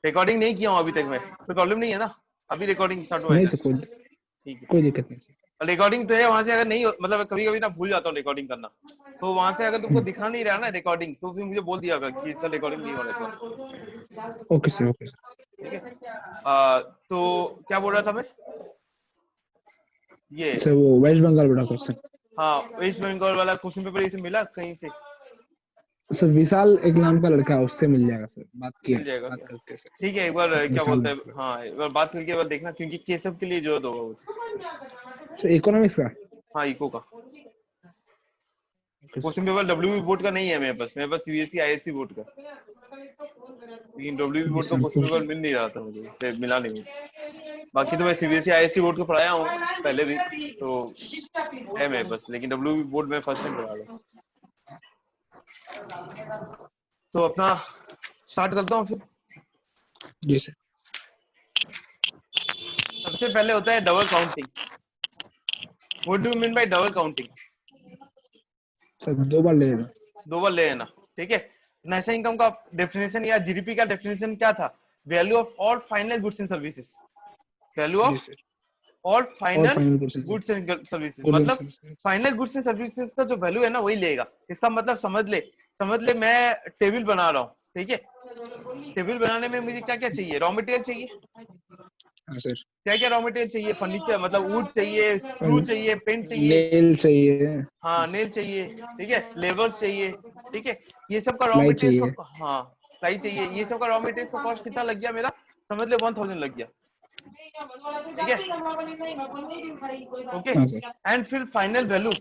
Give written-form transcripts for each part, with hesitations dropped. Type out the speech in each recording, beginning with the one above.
Recording नहीं किया हूँ अभी तक मैं, कोई प्रॉब्लम नहीं है ना? अभी रिकॉर्डिंग स्टार्ट हुआ है नहीं जस्ट। सर, ठीक है, कोई दिक्कत नहीं सर। रिकॉर्डिंग तो है वहां से, अगर नहीं मतलब कभी कभी ना भूल जाता हूँ रिकॉर्डिंग करना, तो वहां से अगर तुमको दिखा नहीं रहा ना रिकॉर्डिंग, तो फिर मुझे बोल दिया कि सर रिकॉर्डिंग नहीं हो रहा है। Okay sir, okay sir. ठीक है। तो क्या बोल रहा था मैं, ये सर वो वेस्ट बंगाल वाला क्वेश्चन। हाँ वेस्ट बंगाल वाला क्वेश्चन पेपर इसे मिला कहीं से? सर विशाल एक नाम का लड़का है, उससे मिल जाएगा सर, बात किया, मिल जाएगा बात क्या? करते हैं सर। ठीक है, एक बार क्या विशाल बोलते हैं, नाम का हाँ एक बार बात करके एक बार देखना, क्योंकि केशव के लिए जरूरत होगा वो। सर, इकोनॉमिक्स का। हाँ इको का okay question sir. Paper WB board का नहीं है मेरे पास सीबीएसई आईएससी बोर्ड का, लेकिन डब्ल्यूबी बोर्ड का सर क्वेश्चन पेपर मिल नहीं रहा था मुझे, इसलिए मिला नहीं मुझे। बाकी तो मैं सीबीएसई आईएससी बोर्ड को पढ़ाया हूँ पहले भी, तो है मेरे पास, लेकिन डब्ल्यूबी बोर्ड में फर्स्ट टाइम पढ़ा रहा हूँ। तो अपना स्टार्ट करता हूँ फिर। जी सर। सबसे पहले होता है double counting. What do you mean by double counting? Sir दो बार ले लेना। दो बार ले लेना, ठीक है। नेशनल इनकम का डेफिनेशन या जीडीपी का डेफिनेशन क्या था? Value of all final goods and services. Value जी ऑफ सर। ऑल और final final question goods and services, sir. मतलब फाइनल गुड्स एंड सर्विसेज का जो वैल्यू है ना वही लेगा। इसका मतलब समझ ले मैं टेबल बना रहा हूँ, ठीक है। टेबल बनाने में मुझे क्या क्या चाहिए? रॉ मटेरियल चाहिए। हाँ सर। क्या क्या रॉ मटेरियल चाहिए? फर्नीचर मतलब वुड चाहिए, स्क्रू चाहिए, पेंट चाहिए, नेल चाहिए। हाँ नेल चाहिए, ठीक है, लेबर चाहिए, ठीक है। ये सब का रॉ प्लाई मटेरियल्स चाहिए। का, हाँ प्लाई चाहिए, ये सब का रॉ मटेरियल्स का कॉस्ट कितना लग गया मेरा? समझ ले 1000 लग गया, ठीक है, ओके। हाँ सर। एंड फिर फाइनल वैल्यू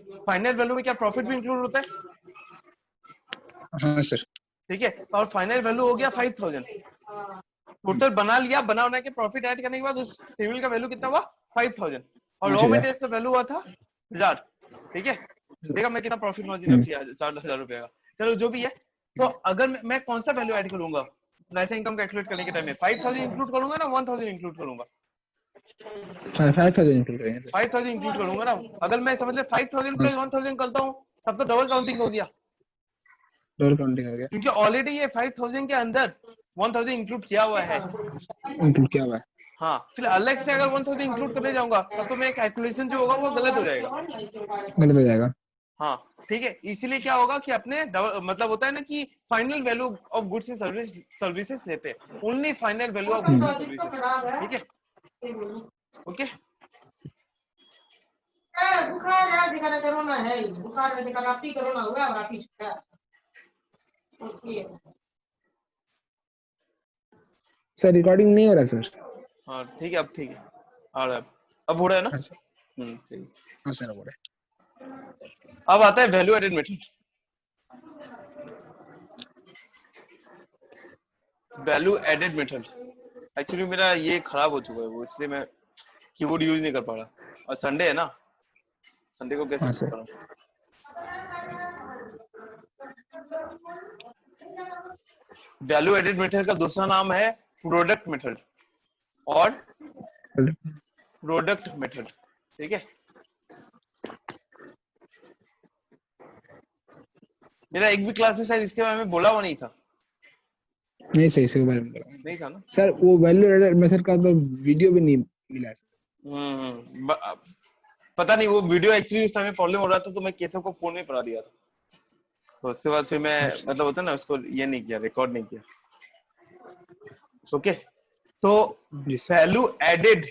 में क्या प्रॉफिट भी इंक्लूड होता है? हाँ सर। ठीक है, और फाइनल वैल्यू हो गया 5000। टोटल बना लिया, बना के प्रॉफिट ऐड करने के बाद उस टेबल का वैल्यू कितना हुआ? 5000। और रॉ 5000। मटेरियल का वैल्यू हुआ था 1000, ठीक है। देखा मैं कितना प्रॉफिट मार्जिन किया, 4000 रुपए का। चलो जो भी है, तो अगर मैं कौन सा वैल्यू ऐड करूंगा नेशनल इनकम कैलकुलेट करने के टाइम में? 5000 इंक्लूड करूंगा ना 1000 इंक्लूड करूंगा? 5000 इंक्लूड करेंगे 5000 इंक्लूड करूंगा ना। अगर मैं समझ ले 5000 प्लस सर। 1000 करता हूँ, तब तो डबल काउंटिंग हो गया, डबल काउंटिंग आ गया। क्योंकि ऑलरेडी ये 5000 के अंदर 1000 इंक्लूड किया हुआ है। इंक्लूड किया हुआ है। हाँ, फिर अलग से अगर 1000 इंक्लूड करने जाऊंगा तब तो मेरा कैलकुलेशन जो होगा वो गलत हो जाएगा। गलत हो जाएगा। हाँ ठीक है, इसीलिए क्या होगा कि अपने मतलब होता है ना कि final value of goods and services लेते हैं, only final value of goods and services, ठीक है, ओके। बुखार है, दिखाना कोरोना है, बुखार में दिखाना पी कोरोना हुआ और पी चुका है। सर रिकॉर्डिंग नहीं हो रहा सर। हाँ ठीक है, अब ठीक है, आ रहा है, अब हो रहा है ना? हाँ सर। ठीक है। हाँ सर, हो रहा है। अब आता है value added method. Value added method actually मेरा ये खराब हो चुका है वो, इसलिए मैं कीबोर्ड यूज नहीं कर पा रहा, और संडे है ना, संडे को कैसे हाँ ठीक सर। करूं? वैल्यू एडेड मेथड का दूसरा नाम है प्रोडक्ट मेथड और प्रोडक्ट मेथड, ठीक है। मेरा एक भी क्लास में शायद इसके बारे में बोला हुआ नहीं था। नहीं सर, इसके बारे में बोला नहीं था ना? सर। वो वैल्यू एडेड मेथड का तो वीडियो भी नहीं मिला सर। पता नहीं, वो वीडियो एक्चुअली उस टाइम प्रॉब्लम हो रहा था, तो मैं केशव को फोन में पढ़ा दिया था, तो उसके बाद फिर मैं मतलब होता है ना उसको ये नहीं किया, रिकॉर्ड नहीं किया, ओके। तो जी सर। वैल्यू एडेड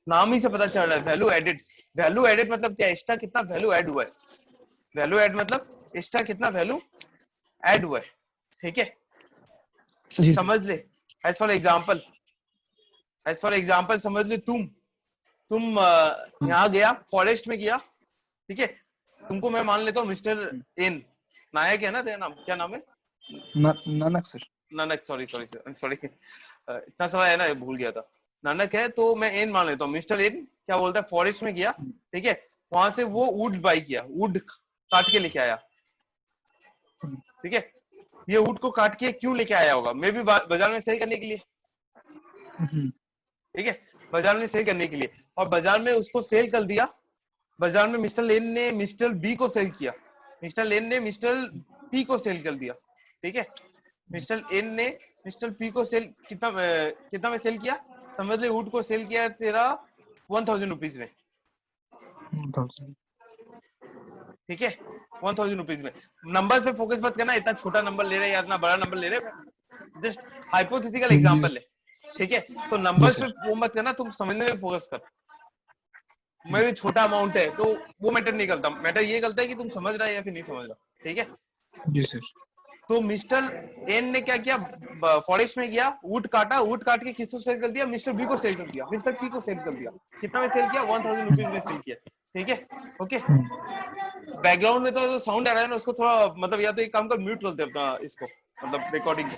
नाम ही से पता चल रहा है, वैल्यू एडेड। वैल्यू एडेड मतलब क्या? एक्स्ट्रा कितना वैल्यू ऐड हुआ है। वैल्यू ऐड मतलब एक्स्ट्रा कितना वैल्यू ऐड हुआ है, ठीक है। जी सर। समझ ले, एज फॉर एग्जांपल समझ ले, तुम यहाँ गया, फॉरेस्ट में गया, ठीक है। तुमको मैं मान लेता हूँ मिस्टर एन, नायक है ना तेरा नाम, क्या नाम है? Nanak sir. Nanak, sorry sorry sorry, इतना सारा है ना भूल गया था। नानक है तो मैं एन मान लेता हूँ। मिस्टर एन क्या बोलता है, फॉरेस्ट में गया, ठीक है। वहां से वो वुड बाई किया, वुड काट के लेके आया, ठीक है। ये वुड को काट के क्यों लेके आया होगा? मे भी बाजार में सेल करने के लिए, ठीक है, बाजार में सेल करने के लिए। और बाजार में उसको सेल कर दिया, बाजार में मिस्टर लेन ने मिस्टर बी को सेल किया, मिस्टर लेन ने मिस्टर पी को सेल कर दिया, ठीक है। मिस्टर एन ने मिस्टर पी को सेल कितना में सेल किया, समझ ले वुड को सेल किया तेरा 1000 रुपीज में, 1000। ठीक है 1000 रुपीज में। नंबर पे फोकस मत करना, इतना छोटा नंबर ले रहे या इतना बड़ा नंबर ले रहे, जस्ट हाइपोथेटिकल एग्जांपल है, ठीक है। तो नंबर पे वो मत करना, तुम समझने में फोकस कर। मैं भी छोटा अमाउंट है तो वो मैटर नहीं करता, मैटर ये करता है कि तुम समझ रहा है या फिर नहीं समझ रहा, ठीक है। जी सर। तो मिस्टर एन ने क्या किया, फॉरेस्ट में गया, वुड काटा, वुड काट के किसको सेल कर दिया, मिस्टर बी को सेल कर दिया, मिस्टर पी को सेल कर दिया। कितना में सेल किया, 1000 रुपीज में सेल किया, ठीक है। ओके, बैकग्राउंड में तो साउंड आ रहा है ना, उसको थोड़ा मतलब या तो एक काम कर, म्यूट कर दे अपना इसको, मतलब रिकॉर्डिंग।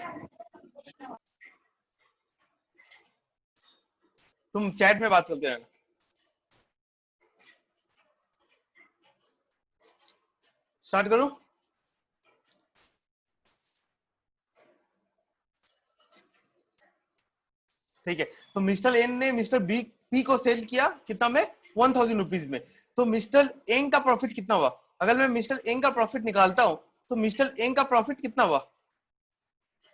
तुम चैट में बात करते रहना। स्टार्ट करूं? ठीक है, तो मिस्टर एन ने मिस्टर बी पी को सेल किया कितना में, 1000 रुपीज में। तो मिस्टर एन का प्रॉफिट कितना हुआ, अगर मैं मिस्टर एन का प्रॉफिट निकालता हूं तो मिस्टर एन का प्रॉफिट कितना हुआ,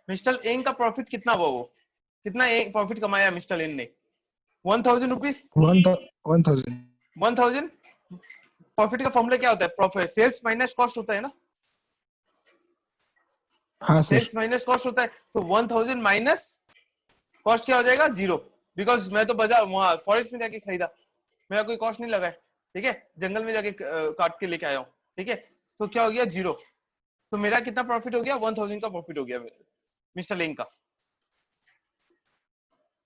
मिस्टर एन का प्रॉफिट कितना हुआ, वो कितना प्रॉफिट कमाया मिस्टर एन ने, 1000 रुपीज। 1000। 1000 प्रॉफिट का फॉर्मूला क्या होता है, प्रॉफिट सेल्स माइनस कॉस्ट होता है ना, हाँ सर। सेल्स माइनस कॉस्ट होता है। तो 1000 माइनस कॉस्ट क्या हो जाएगा, 0, बिकॉज मैं तो बाजार वहां फॉरेस्ट में जाके खरीदा, मेरा कोई कॉस्ट नहीं लगा है, ठीक है, जंगल में जाके काट के लेके आया हूँ, ठीक है। तो क्या हो गया, 0। तो मेरा कितना प्रॉफिट हो गया, 1000 का प्रॉफिट हो गया मिस्टर लेंग का।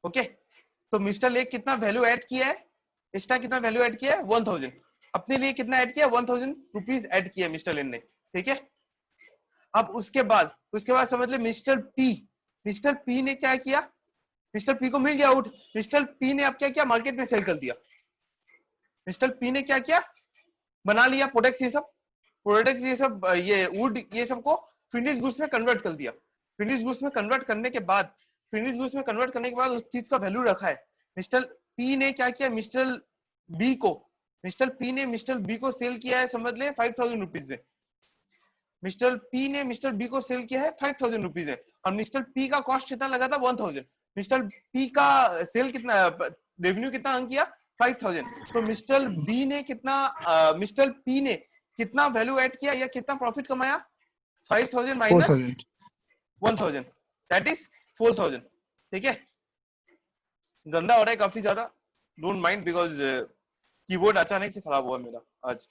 ओके, तो मिस्टर लेंग कितना वैल्यू ऐड किया है, एक्स्ट्रा कितना वैल्यू ऐड किया है, 1000। अपने लिए कितना ऐड किया, 1000 रुपीज ऐड किया मिस्टर लेंग ने, ठीक है। अब उसके बाद समझ ले मिस्टर पी ने क्या किया, मिस्टर पी को मिल गया आउट, मिस्टर पी ने अब क्या किया, मार्केट में सेल कर दिया। मिस्टर पी ने क्या किया, बना लिया प्रोडक्ट्स, ये सब ये वुड ये सब को फिनिश गुड्स में कन्वर्ट कर दिया। फिनिश गुड्स में कन्वर्ट करने के बाद उस चीज का वैल्यू रखा है। मिस्टर पी ने क्या किया, मिस्टर बी को सेल किया है, समझ ले 5000 रुपीज में। मिस्टर पी ने मिस्टर बी को सेल किया है 5000 रुपीज में, और मिस्टर पी का कॉस्ट कितना लगा था, 1000। मिस्टर पी का सेल कितना, रेवेन्यू कितना अर्न किया, 5000। तो मिस्टर पी ने कितना वैल्यू ऐड किया या कितना प्रॉफिट कमाया, 5000 माइनस 4000। 1000, दैट इज 4000, ठीक है। गंदा हो रहा है काफी ज्यादा, डोंट माइंड, बिकॉज कीबोर्ड अचानक से खराब हुआ मेरा आज,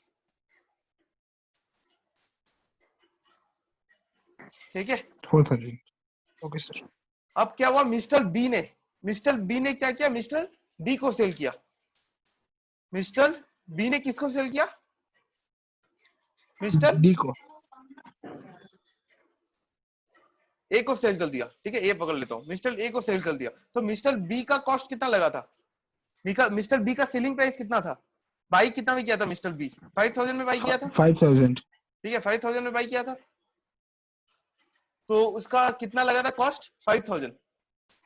ठीक है। 4000। Okay sir. अब क्या हुआ, मिस्टर बी ने क्या किया, मिस्टर डी को सेल किया। मिस्टर बी ने किसको सेल किया, मिस्टर डी को। ए को सेल कर दिया, ठीक है, ए पकड़ लेता हूं, मिस्टर ए को सेल कर दिया। तो मिस्टर बी का कॉस्ट कितना लगा था, मिस्टर बी का सेलिंग प्राइस कितना था, बाई कितना में किया था मिस्टर बी, 5000 में बाई किया था, 5000। ठीक है, 5000 में बाई किया था। तो उसका कितना लगा था कॉस्ट, 5000,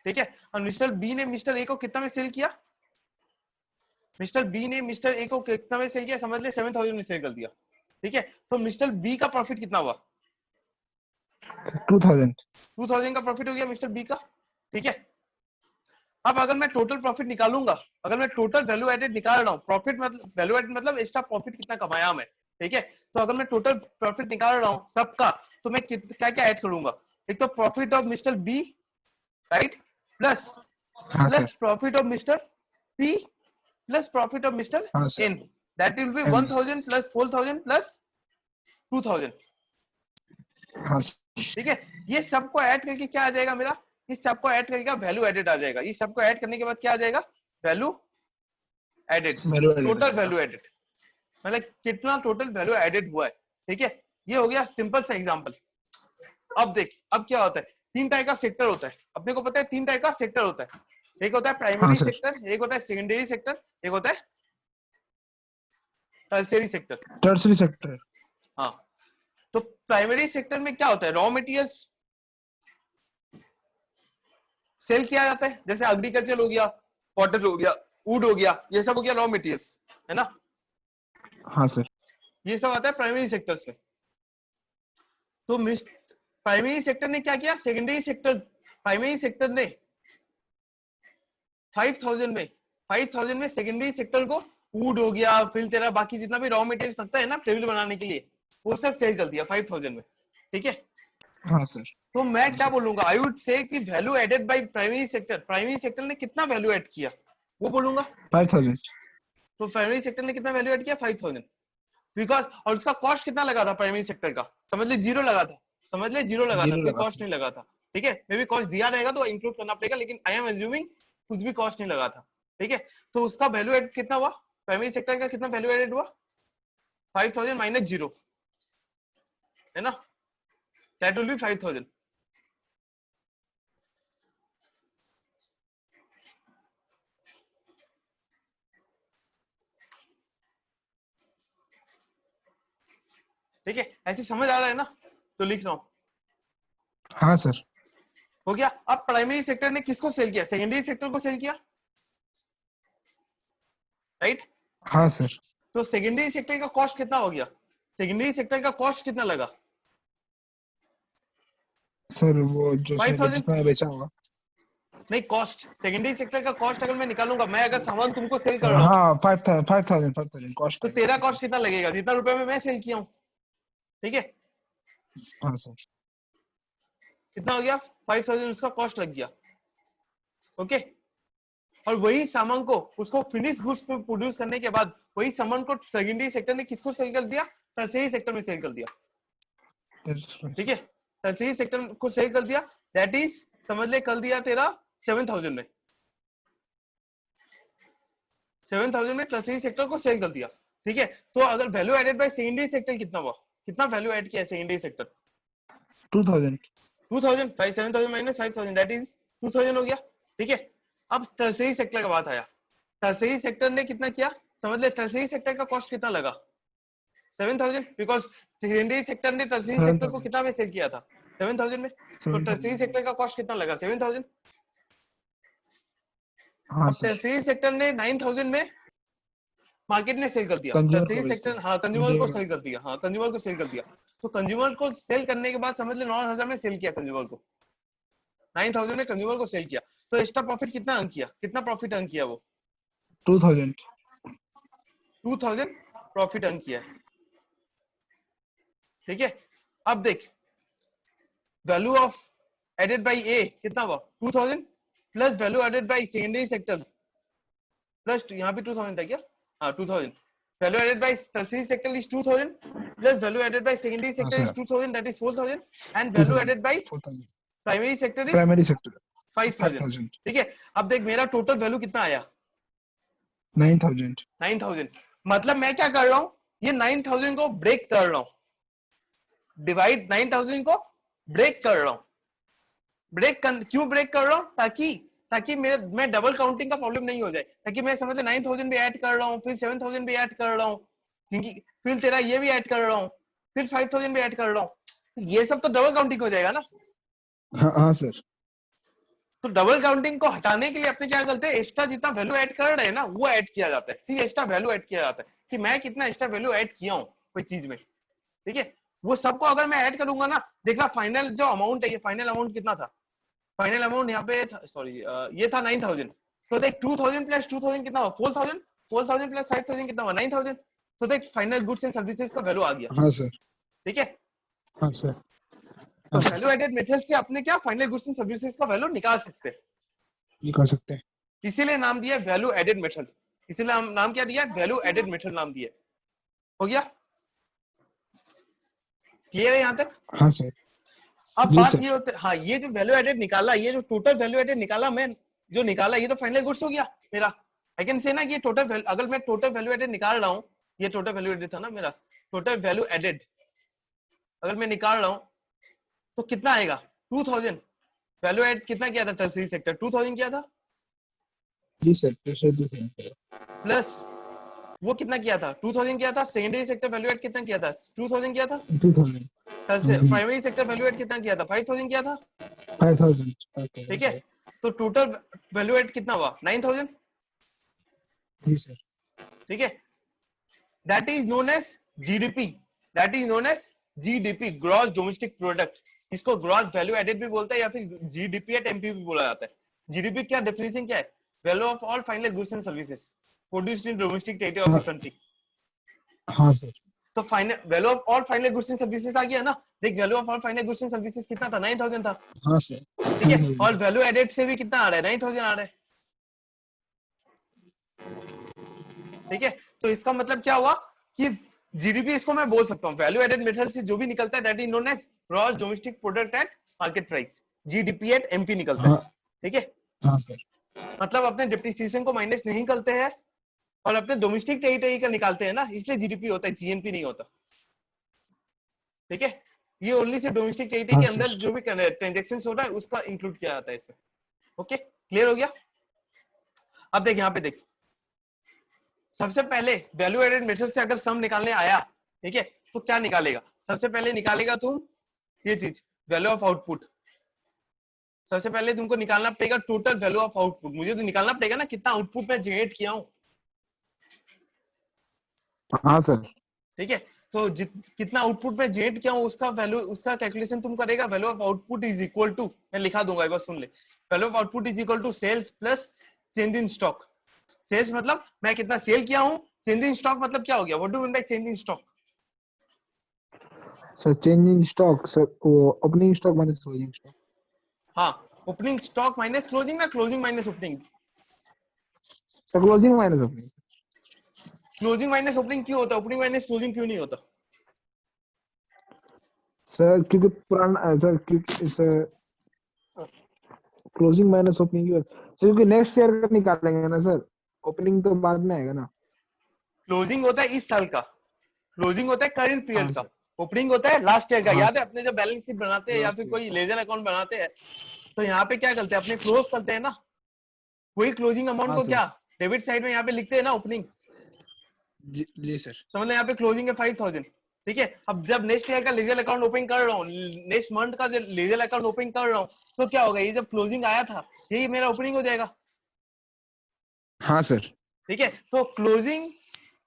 ठीक है। और मिस्टर बी ने मिस्टर ए को कितना में सेल किया, मिस्टर बी ने मिस्टर ए को कितना में सेल किया, समझ ले 7000 में सेल कर दिया, ठीक है। तो मिस्टर बी का प्रॉफिट कितना हुआ, 2000 का प्रॉफिट हो गया मिस्टर बी का, ठीक है। अब अगर मैं टोटल प्रॉफिट निकालूंगा, अगर मैं टोटल वैल्यू एडेड निकाल रहा हूँ, प्रॉफिट मतलब वैल्यू एडेड मतलब एक्स्ट्रा प्रॉफिट कितना कमाया मैं, ठीक है। तो अगर मैं टोटल प्रॉफिट निकाल रहा हूँ सबका, तो मैं क्या क्या ऐड करूंगा, एक तो profit of mister B, right, plus हाँ sir. Profit of mister P plus profit of mister हाँ sir. N, that will be 1000 plus 4000 plus 2000, हाँ ठीक है। ये सबको ऐड करके क्या आ जाएगा मेरा, इस सबको ऐड करके वैल्यू एडेड आ जाएगा। इस सबको ऐड करने के बाद क्या आ जाएगा, value added, total value added, मतलब कितना टोटल वैल्यू एडेड हुआ है, ठीक है। ये हो गया सिंपल सा एग्जांपल। अब देख, अब क्या होता है, 3 टाइप का सेक्टर होता है, अपने को पता है 3 टाइप का सेक्टर होता है, एक होता है प्राइमरी सेक्टर, एक होता है सेकेंडरी सेक्टर, एक होता है टर्शियरी सेक्टर। Tertiary sector. हाँ, तो प्राइमरी सेक्टर में क्या होता है, रॉ मटेरियल्स सेल किया जाता है, जैसे एग्रीकल्चर हो गया, कॉटन हो गया, वुड हो गया, ये सब हो गया रॉ मटेरियल्स, है ना। हाँ सर। ये सब आता है प्राइमरी सेक्टर्स में। तो प्राइमरी सेक्टर ने क्या किया, सेकेंडरी सेक्टर, प्राइमरी सेक्टर ने 5000 में सेकेंडरी सेक्टर को वुड हो गया, फिर तेरा बाकी जितना भी रॉ मटेरियल लगता है ना टेबल बनाने के लिए, वो सब सेल कर दिया 5000 में, ठीक है। हाँ सर। तो मैं क्या बोलूंगा, आई वुड से कि value added by primary sector ने कितना वैल्यू ऐड किया वो बोलूंगा 5000। तो प्राइमरी सेक्टर ने कितना वैल्यू ऐड किया 5000, बिकॉज और उसका कॉस्ट कितना लगा था प्राइमरी सेक्टर का, समझ ले जीरो लगा था, समझ ले जीरो लगा था, 0 कोई लगा कॉस्ट नहीं लगा था, ठीक है। मे भी कॉस्ट दिया रहेगा तो इंक्लूड करना पड़ेगा, लेकिन आई एम अज्यूमिंग कुछ भी कॉस्ट नहीं लगा था, ठीक है। तो उसका वैल्यू एड कितना हुआ, प्राइमरी सेक्टर का कितना वैल्यू एडेड हुआ 5000 माइनस जीरो, है ना, दैट विल बी 5000। ठीक है, ऐसे समझ आ रहा है ना, तो लिख रहा हूं, हाँ सर। हो गया। अब प्राइमरी सेक्टर ने किसको सेल किया, सेकेंडरी सेक्टर को सेल किया, राइट। हाँ सर। तो सेकेंडरी सेक्टर का कॉस्ट कितना हो गया, सेकेंडरी सेक्टर का कॉस्ट कितना लगा सर वो जो सर 5000, जितना बेचा होगा। नहीं कॉस्ट, सेकेंडरी सेक्टर का कॉस्ट अगर मैं निकालूंगा, मैं अगर सामान तुमको सेल कर रहा हूँ हाँ 5000 कॉस्ट तो तेरा कॉस्ट कितना लगेगा, जितना रुपए में मैं सेल किया हूँ, ठीक है। हाँ सर। कितना हो गया 5000 उसका कॉस्ट लग गया, ओके। और वही सामान को उसको फिनिश गुड्स पे प्रोड्यूस करने के बाद वही सामान को सेकेंडरी सेक्टर ने किसको सेल कर दिया, टर्शियरी सेक्टर में सेल कर दिया, ठीक है। टर्शियरी सेक्टर को सेल कर दिया, दैट इज समझ ले कर दिया तेरा 7000 में, 7000 में टर्शियरी सेक्टर को सेल कर दिया, ठीक है। तो अगर value added by secondary sector कितना हुआ, कितना वैल्यू ऐड किया secondary sector 2000। 2000, 7000 minus 5000 that is 2000 हो गया, ठीक है। अब टर्शियरी सेक्टर का बात आया, टर्शियरी सेक्टर ने कितना किया, समझ ले टर्शियरी सेक्टर का कॉस्ट कितना लगा 7000, बिकॉज सेकेंडरी सेक्टर ने टर्शियरी सेक्टर को कितना में सेल किया था 7000 में, तो टर्शियरी सेक्टर का कॉस्ट कितना लगा 7000। हाँ अब सर। टर्शियरी सेक्टर ने 9000 में मार्केट में सेल कर दिया, कंज्यूमर को टर्शियरी बेचते सेक्टर, हाँ कंज्यूमर को हैं। सेल कर दिया, हाँ कंज्यूमर को सेल कर दिया। तो कंज्यूमर को सेल करने के बाद समझ ले 9000 में सेल किया कंज्यूमर को, 9000 में कंज्यूमर को सेल किया, तो एक्स्ट्रा प्रॉफिट कितना अर्न किया, कितना प्रॉफिट अर्न किया वो 2000। 2000 प्रॉफिट अर्न किया, ठीक है। अब देख value of added by A कितना हुआ 2000 plus value added by secondary sector plus, यहाँ पे 2000 था क्या, हाँ 2000, value added by tertiary sector is 2000 plus value added by secondary हाँ sector is sir. 2000 that is 4000 and value 2000 added by 4000 primary sector is primary sector 5000, 5000 ठीक है। अब देख मेरा टोटल वैल्यू कितना आया 9000। 9000, मतलब मैं क्या कर रहा हूं, ये 9000 को ब्रेक कर रहा हूं, डिवाइड 9000 को ब्रेक कर रहा हूं, क्यों ब्रेक कर रहा हूं, ताकि मैं डबल काउंटिंग का प्रॉब्लम नहीं हो जाए, ताकि मैं समझ 9000 भी ऐड कर रहा हूं, फिर 7000 भी ऐड कर रहा हूं, क्योंकि फिर तेरा ये भी ऐड कर रहा हूं, फिर 5000 भी ऐड कर रहा हूं, ये सब तो डबल काउंटिंग हो जाएगा ना। हाँ हाँ सर। तो डबल काउंटिंग को हटाने के लिए अपने क्या करते हैं, एक्स्ट्रा जितना वैल्यू ऐड कर रहे हैं ना वो ऐड किया जाता है, सिर्फ एक्स्ट्रा वैल्यू ऐड किया जाता है कि मैं कितना एक्स्ट्रा वैल्यू ऐड किया हूं कोई चीज में, ठीक है। वो सबको अगर मैं ऐड करूंगा ना, देखना फाइनल जो अमाउंट है, ये फाइनल अमाउंट कितना था, फाइनल अमाउंट यहाँ पे सॉरी ये था 9000, तो देख 2000 प्लस 2000 कितना हुआ 4000, 4000 प्लस 5000 कितना हुआ 9000, तो देख फाइनल गुड्स एंड सर्विसेज का वैल्यू आ गया, हाँ सर। ठीक है। हाँ सर। तो हाँ सर। वैल्यू एडेड मेथड से अपने क्या फाइनल गुड्स एंड सर्विसेज का वैल्यू निकाल सकते हैं, निकाल सकते हैं। इसीलिए नाम दिया वैल्यू एडेड मेथड, इसीलिए नाम क्या दिया वैल्यू एडेड मेथड नाम दिया, हो गया क्लियर है यहाँ तक। हाँ सर। अब जी बात सर। ये होते, हाँ ये जो वैल्यू एडेड निकाला, ये जो टोटल वैल्यू एडेड निकाला मैं, जो निकाला ये तो फाइनल गुड्स हो गया मेरा, आई कैन से ना कि टोटल, अगर मैं टोटल वैल्यू एडेड निकाल रहा हूँ, ये टोटल वैल्यू एडेड था ना मेरा, टोटल वैल्यू एडेड अगर मैं निकाल रहा हूँ तो कितना आएगा 2000, वैल्यू एड कितना किया था टर्शियरी सेक्टर 2000 किया था, जी सर। प्रेशर 2000 प्लस वो कितना किया था 2000 किया था, सेकेंडरी सेक्टर वैल्यू एड कितना किया था 2000 किया था, 2000 प्राइमरी सेक्टर वैल्यू एड कितना किया था 5000 किया था, 5000। ठीक है। तो टोटल वैल्यू एड कितना हुआ 9000, जी सर। ठीक है। That is known as GDP, that is known as GDP, gross domestic product, इसको ग्रॉस वैल्यू एडेड भी बोलते हैं या फिर जीडीपी एट एमपी भी बोला जाता है। जीडीपी क्या डेफिनेशन क्या है? Value of all final goods and services produced in domestic territory of the country. हाँ सर। तो final value of all final goods and services आ गया ना। देख value of all final goods and services कितना था? 9000 था। हाँ सर। ठीक है, और वैल्यू एडेड से भी कितना आ रहा है? 9000 आ रहा है। ठीक है, तो इसका मतलब क्या हुआ कि जीडीपी इसको मैं बोल सकता हूँ वैल्यू एडेड मेथड से जो भी निकलता है that is known as gross domestic product at market price, GDP at MP निकलता है। ठीक है, हाँ सर। मतलब अपने डिप्रिसिएशन को माइनस नहीं करते हैं और अपने डोमेस्टिक टेरिटरी का निकालते हैं ना, इसलिए जीडीपी होता है, जीएनपी नहीं होता। ठीक है, ये ओनली से डोमेस्टिक टेरिटरी के अंदर जो भी ट्रांजेक्शन हो रहा है उसका इंक्लूड किया जाता है इसमें। ओके, क्लियर हो गया? अब देख यहाँ पे देख, सबसे पहले वैल्यू एडेड मेथड से अगर सम निकालने आया, ठीक है, तो क्या निकालेगा? सबसे पहले निकालेगा तुम ये चीज वैल्यू ऑफ आउटपुट। सबसे पहले तुमको निकालना पड़ेगा टोटल वैल्यू ऑफ आउटपुट। मुझे तो निकालना पड़ेगा ना कितना आउटपुट मैं जनरेट किया हूं। हाँ सर। ठीक है, तो कितना आउटपुट में जनरेट किया हूं उसका वैल्यू, उसका कैलकुलेशन तुम करेगा। Value of output is equal to, मैं लिखा दूंगा एक बार सुन ले। Value of output is equal to sales plus change in stock. Sales मतलब मैं कितना सेल किया हूं, चेंज इन स्टॉक मतलब क्या हो गया? What do mean by change in stock? Sir change in stock sir, वो opening stock minus closing stock. हाँ, ओपनिंग स्टॉक माइनस क्लोजिंग ना closing minus opening? Sir closing minus opening. Closing minus opening क्यों होता है? Opening minus closing क्यों नहीं होता? Sir क्योंकि पुराना सर, क्योंकि सर क्लोजिंग माइनस ओपनिंग की सर, क्योंकि नेक्स्ट ईयर का निकालेंगे ना सर, ओपनिंग तो बाद में आएगा ना। क्लोजिंग होता है इस साल का, क्लोजिंग होता है करंट हाँ पीरियड का, सर। ओपनिंग होता है लास्ट ईयर का। हाँ याद है सर। अपने जब बैलेंस शीट बनाते हैं या लास्ट फिर ईयर। कोई लेजर अकाउंट बनाते हैं तो यहाँ पे क्या करते हैं? अपने क्लोज करते हैं ना, वही क्लोजिंग अमाउंट हाँ को सर। क्या डेबिट साइड में यहाँ पे लिखते हैं ना ओपनिंग। जी सर। तो मतलब यहाँ पे क्लोजिंग है 5000। ठीक है, अब जब नेक्स्ट ईयर का लेजर अकाउंट ओपन कर रहा हूँ, नेक्स्ट मंथ का लेजर अकाउंट ओपन कर रहा हूँ, तो क्या होगा? ये जब क्लोजिंग आया था यही मेरा ओपनिंग हो जाएगा। हाँ सर। ठीक है, तो क्लोजिंग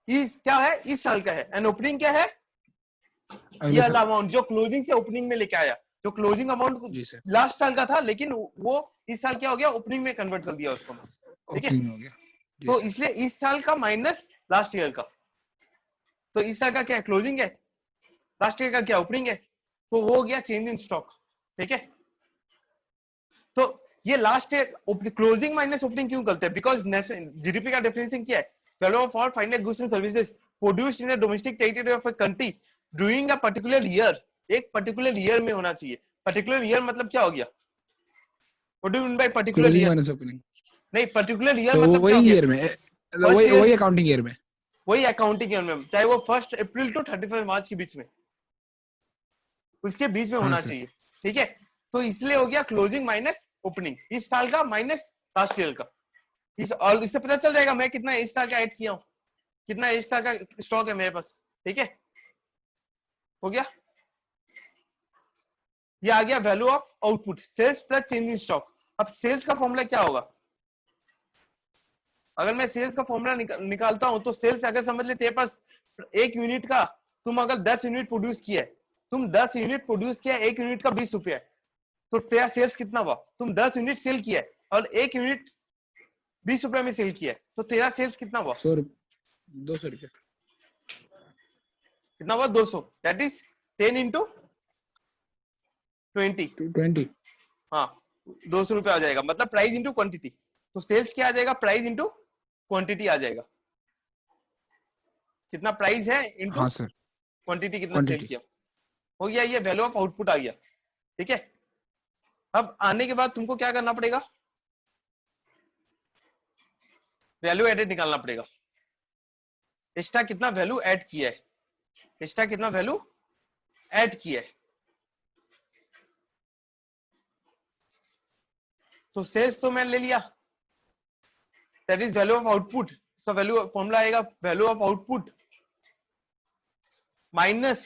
क्या है? इस साल का है। एंड ओपनिंग क्या है? ये अगले वाला साल। अमाउंट जो क्लोजिंग से ओपनिंग में लेके आया। जो क्लोजिंग अमाउंट जी सर। लास्ट साल का था लेकिन वो इस साल क्या हो गया? ओपनिंग में कन्वर्ट कर दिया उसको। ठीक है, ओपनिंग हो गया। जी तो सर। इसलिए इस साल का माइनस लास्ट ईयर का, तो इस साल का क्या क्लोजिंग है, लास्ट ईयर का क्या ओपनिंग है, तो वो हो गया चेंज इन स्टॉक। ठीक है, तो ये last year closing minus opening क्यों करते हैं? बिकॉज जीडीपी का डेफिनेशन क्या है? Value of all final goods and services produced in a domestic territory of a country during a particular year. एक पर्टिकुलर ईयर में होना चाहिए। पर्टिकुलर ईयर मतलब क्या हो गया? What do you mean by particular closing year? Minus opening. नहीं, particular year sir मतलब क्या वही हो गया? ईयर में, फर्स्ट वही ईयर, वही अकाउंटिंग ईयर में। वही अकाउंटिंग ईयर में, चाहे वो 1 अप्रैल टू 31 मार्च के बीच में, उसके बीच में हाँ होना सर। चाहिए। ठीक है, तो इसलिए हो गया क्लोजिंग माइनस ओपनिंग, इस साल का माइनस लास्ट ईयर का। और इससे पता चल जाएगा मैं कितना इस साल का ऐड किया हूँ, कितना इस साल का स्टॉक है मेरे पास। ठीक है, हो गया। ये आ गया value of output, sales plus change in stock. अब सेल्स का फॉर्मूला क्या होगा? अगर मैं सेल्स का फॉर्मूला निकालता हूं तो सेल्स अगर समझ ले तेरे पास एक यूनिट का, तुम अगर 10 यूनिट प्रोड्यूस किया है, तुम 10 यूनिट प्रोड्यूस किया, एक यूनिट का 20 रुपया है, तो तेरा सेल्स कितना हुआ? तुम 10 यूनिट सेल किया है और एक यूनिट 20 रुपए में सेल किया है, तो तेरा सेल्स कितना हुआ? 200 रुपये। कितना हुआ? 200। That is 10 into 20। 220। हाँ, 200 रुपये आ जाएगा, मतलब प्राइस इंटू क्वांटिटी। तो सेल्स क्या आ जाएगा? प्राइस इंटू क्वांटिटी आ जाएगा। कितना प्राइस है इंटू हाँ सर। क्वांटिटी, कितना सेल क्वांटिटी। किया। हो गया, ये वैल्यू ऑफ आउटपुट आ गया। ठीक है, अब आने के बाद तुमको क्या करना पड़ेगा? वैल्यू एडेड निकालना पड़ेगा। एक्स्ट्रा कितना वैल्यू ऐड किया है, एक्स्ट्रा कितना वैल्यू ऐड किया है। तो सेल्स तो मैं ले लिया, that is value of output. इसका वैल्यू फॉर्मूला आएगा value of output minus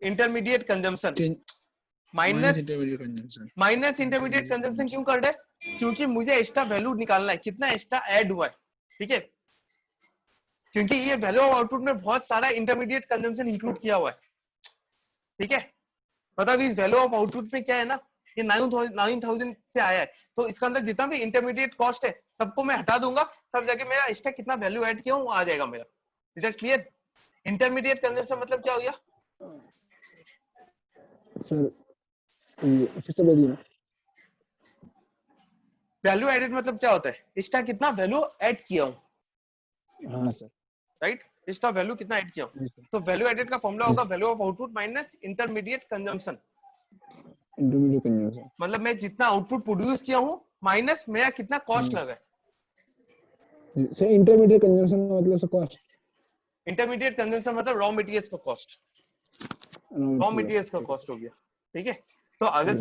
intermediate consumption. Minus minus intermediate consumption. Minus intermediate consumption क्यों कर रहे? क्योंकि मुझे एक्स्ट्रा वैल्यू निकालना है, कितना एक्स्ट्रा ऐड हुआ है। ठीक है, क्योंकि ये वैल्यू ऑफ आउटपुट में बहुत सारा इंटरमीडिएट कंजम्पशन इंक्लूड किया हुआ है। ठीक है, मतलब इस वैल्यू ऑफ आउटपुट में क्या है ना, ये 9000 से आया है, तो इसके अंदर जितना भी इंटरमीडिएट कॉस्ट है सबको मैं हटा दूंगा, तब जाके मेरा इसका कितना वैल्यू ऐड किया हूँ वो आ जाएगा मेरा। Is that clear? Intermediate consumption मतलब क्या हो गया सर फिर से बोलिए ना। वैल्यू एडेड मतलब क्या होता है, इसका कितना वैल्यू ऐड किया हूँ, हाँ सर। राइट, इसका वैल्यू कितना ऐड किया हूँ। जी सर। तो वैल्यू एडेड का फॉर्मूला होगा value of output minus intermediate consumption, intermediate consumption. मतलब मैं जितना आउटपुट प्रोड्यूस किया हूँ माइनस मेरा कितना कॉस्ट लगा है। सर इंटरमीडिएट कंजम्पशन का मतलब सर कॉस्ट। इंटरमीडिएट कंजम्पशन मतलब रॉ मटेरियल्स का कॉस्ट, रॉ मटेरियल्स का कॉस्ट हो गया। ठीक है, तो अगर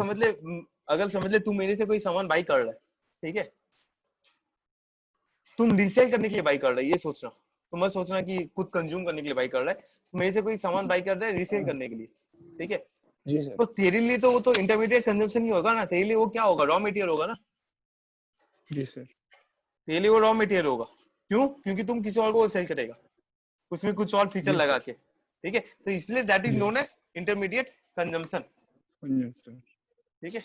समझ ले तू मेरे से कोई सामान बाई कर रहा है, ठीक है, तुम रीसेल करने के लिए बाई कर रहा है, ये सोचना, तुम मत सोचना कि खुद कंज्यूम करने के लिए बाई कर रहा है, मेरे से कोई सामान बाई कर रहा है रीसेल करने के लिए, ठीक है, जी सर। तो तेरे लिए तो वो तो इंटरमीडिएट कंजम्पशन ही होगा ना, तेरे लिए वो क्या होगा, रॉ मटेरियल होगा ना, जी सर। तेरे लिए वो रॉ मटेरियल होगा। क्यों? क्योंकि तुम किसी और को सेल करेगा उसमें कुछ और फीचर जी लगा सर। के, ठीक है, तो इसलिए that is G known as intermediate consumption. Consumption. ठीक है,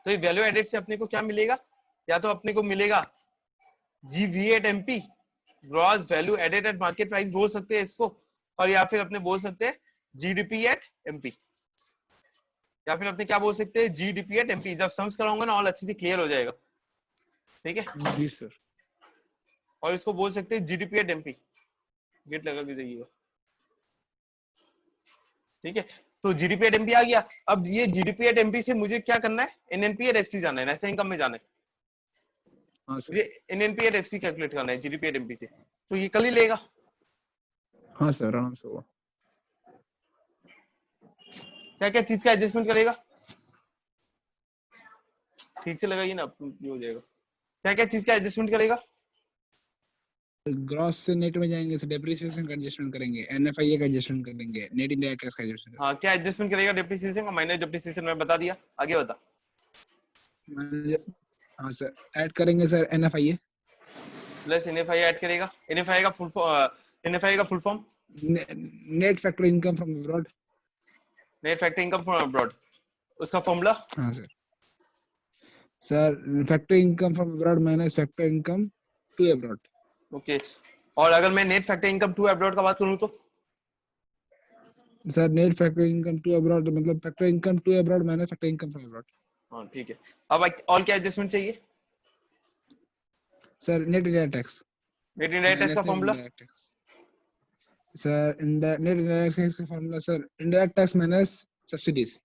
तो ये वैल्यू एडेड से अपने को क्या मिलेगा, या तो अपने को मिलेगा GV at MP, gross value added at market price बोल सकते हैं इसको, और या फिर अपने बोल सकते हैं जीडीपी एट एमपी, या फिर अपने क्या बोल सकते हैं जीडीपी एट एमपी। जब सम्स कराऊंगा ना और अच्छे से क्लियर हो जाएगा, ठीक है, जी सर। और इसको बोल सकते हैं जीडीपी एट एमपी, गेट लगा के जाइएगा, ठीक है, तो जीडीपी एट एमपी आ गया। अब ये जीडीपी एट एमपी से मुझे क्या करना है, एनएनपी एट एफसी जाना है, नेशनल इनकम में जाना है, हाँ सर। मुझे एनएनपी एट एफसी कैलकुलेट करना है जीडीपी एट एमपी से, तो ये कल ही लेगा। हाँ सर आराम से होगा। क्या क्या चीज का एडजस्टमेंट करेगा, ठीक से लगाइए ना, ये हो जाएगा। क्या क्या चीज का एडजस्टमेंट करेगा, ग्रॉस से नेट में जाएंगे सर, डेप्रिसिएशन का एडजस्टमेंट करेंगे, एनएफआईए का एडजस्टमेंट करेंगे, नेट इनडायरेक्ट टैक्स का एडजस्टमेंट हाँ क्या एडजस्टमेंट करेगा, डिप्रिसिएशन का माइनस डिप्रिसिएशन मैं बता दिया, आगे बता। करेंगे। हाँ सर ऐड करेंगे sir NFIA plus NFI add करेगा, एनएफआई का full form net factor income from abroad. Net factor income from abroad, उसका फॉर्मूला हाँ sir. Sir factor income from abroad minus factor income to abroad. Okay, और अगर मैं net factor income to abroad का बात करूं तो sir net factor income to abroad मतलब factor income to abroad minus factor income from abroad. हाँ ठीक है, अब और क्या एडजस्टमेंट चाहिए, sir net indirect tax net indirect tax का minus net formula indirect tax. Sir net indirect tax का formula sir indirect tax minus subsidies.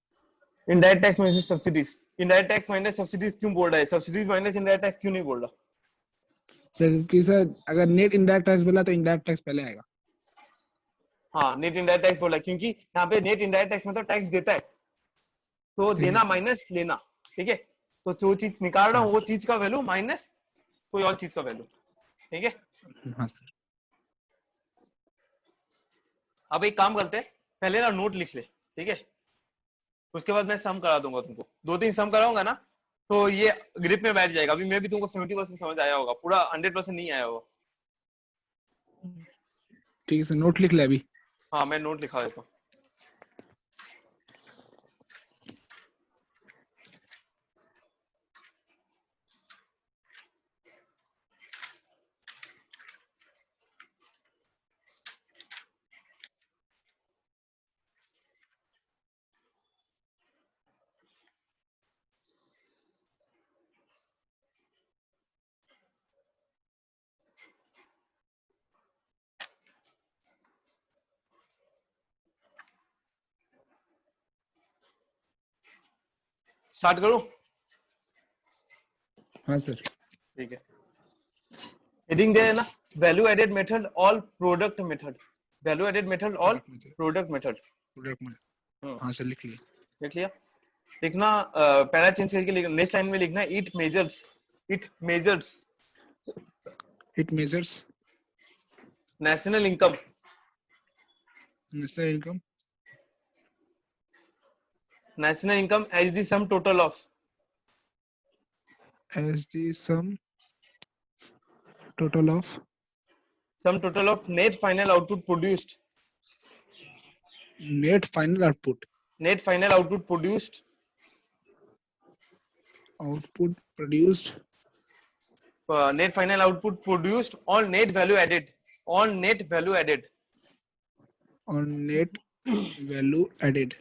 Indirect tax minus subsidies, indirect tax minus subsidies क्यों बोल रहा है, subsidies minus indirect tax क्यों नहीं बोल रहा, सर क्योंकि सर अगर नेट इनडायरेक्ट टैक्स बोला तो इनडायरेक्ट टैक्स पहले आएगा। हाँ नेट इनडायरेक्ट टैक्स बोल रहा है क्योंकि यहाँ पे नेट इनडायरेक्ट टैक्स मतलब टैक्स देता है, तो देना माइनस लेना, ठीक है, तो जो चीज निकाल रहा हाँ हूँ वो सर। चीज का वैल्यू माइनस कोई और चीज का वैल्यू, ठीक है। हाँ सर। अब एक काम करते हैं, पहले ना नोट लिख ले, ठीक है, उसके बाद मैं सम करा दूंगा तुमको, 2-3 सम कराऊंगा ना तो ये ग्रिप में बैठ जाएगा। अभी मैं भी तुमको 70% समझ आया होगा, पूरा 100% नहीं आया होगा। ठीक है सर नोट लिख ले अभी। हाँ मैं नोट लिखा देता हूँ। स्टार्ट करूं, हाँ सर। ठीक है, हेडिंग दे देना, value added method all product method, value added method all product method, product में। हाँ सर लिख लिए। देख लिया, लिखना पैरा चेंज करके लिखना, नेक्स्ट लाइन में लिखना it measures, it measures it measures national income, national income national income as the sum total of, as the sum total of sum total of net final output produced, Net final output. Net final output produced. Output produced. Net final output produced on net value added. On net value added. On net value added.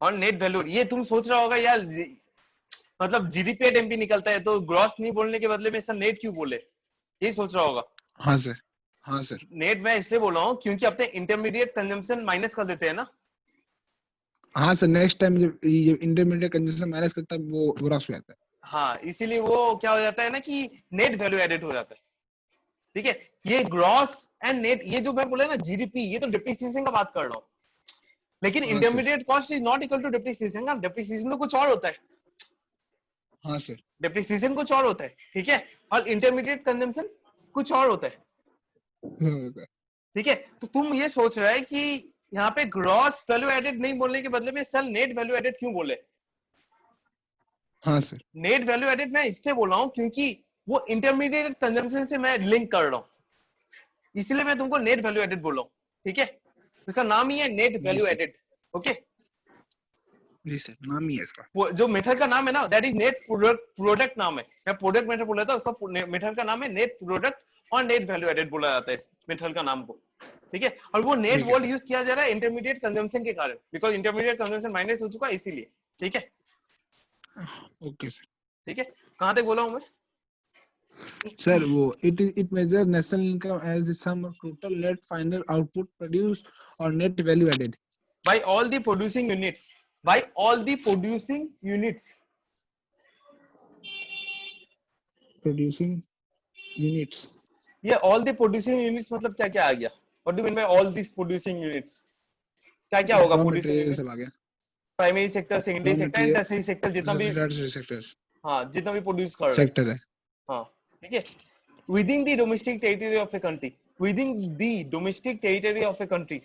On net value. ये तुम सोच रहा होगा यार, मतलब GDP at MP निकलता है तो ग्रॉस नहीं बोलने के बदले में ऐसा नेट क्यों बोले, ये सोच रहा होगा। हाँ सर, हाँ सर, नेट मैं इसलिए बोल रहा हूँ क्योंकि अपने इंटरमीडिएट कंजम्पशन माइनस कर देते हैं ना। हाँ सर। नेक्स्ट टाइम जब ये इंटरमीडिएट कंजम्पशन माइनस करता है वो ग्रॉस हो जाता है। हाँ, इसीलिए वो क्या हो जाता है ना कि नेट वैल्यू एडेड हो जाता है। ठीक है, ये ग्रॉस एंड नेट, ये जो मैं बोला ना जीडीपी, ये तो डिप्रिसिएशन का बात कर रहा हूँ, लेकिन हाँ sir, intermediate cost is not equal to depreciation का। डिप्रिसिएशन तो कुछ और होता है, हाँ सर, डिप्रिसिएशन कुछ और होता है, ठीक है, और इंटरमीडिएट कंजम्पशन कुछ और होता है। होता है। ठीक है, तो तुम ये सोच रहा है कि यहाँ पे ग्रॉस वैल्यू एडेड नहीं बोलने के बदले में सर नेट वैल्यू एडेड क्यों बोले। हाँ सर, नेट वैल्यू एडेड मैं इसलिए बोल रहा हूँ क्योंकि वो इंटरमीडिएट कंजम्पशन से मैं लिंक कर रहा हूँ, इसलिए मैं तुमको नेट वैल्यू एडेड बोल रहा हूँ। ठीक है, इसका नाम ही है नेट जी वैल्यू सर, एडेड। ओके, जी सर, नाम ही है इसका। वो जो मेथड का नाम है ना, दैट इज नेट प्रोडक्ट नाम है। मैं प्रोडक्ट मेथड बोला था, उसका मेथड का नाम है नेट प्रोडक्ट और नेट वैल्यू एडेड बोला जाता है इस मेथड का नाम को। ठीक है, और वो नेट ठीक है वर्ड सर। यूज किया जा रहा है इंटरमीडिएट कंजम्पशन के कारण, बिकॉज इंटरमीडिएट कंजम्पशन माइनस हो चुका है इसीलिए। ठीक है, ओके सर। ठीक है, कहां तक बोला हूं मैं? सर वो it measures national income as the sum of total net final output produced or net value added. By all the producing units, by all the producing units, Producing units. ये all the producing units मतलब क्या क्या आ गया? What do mean bye all this producing units? क्या क्या होगा Raw producing material सब units? आ गया। Primary sector, secondary Raw sector and material tertiary sector, जितना भी, sector हाँ, जितना भी प्रोड्यूस कर रहा है। sector है। हाँ, ठीक है, within the domestic territory of a country, within the domestic territory of a country.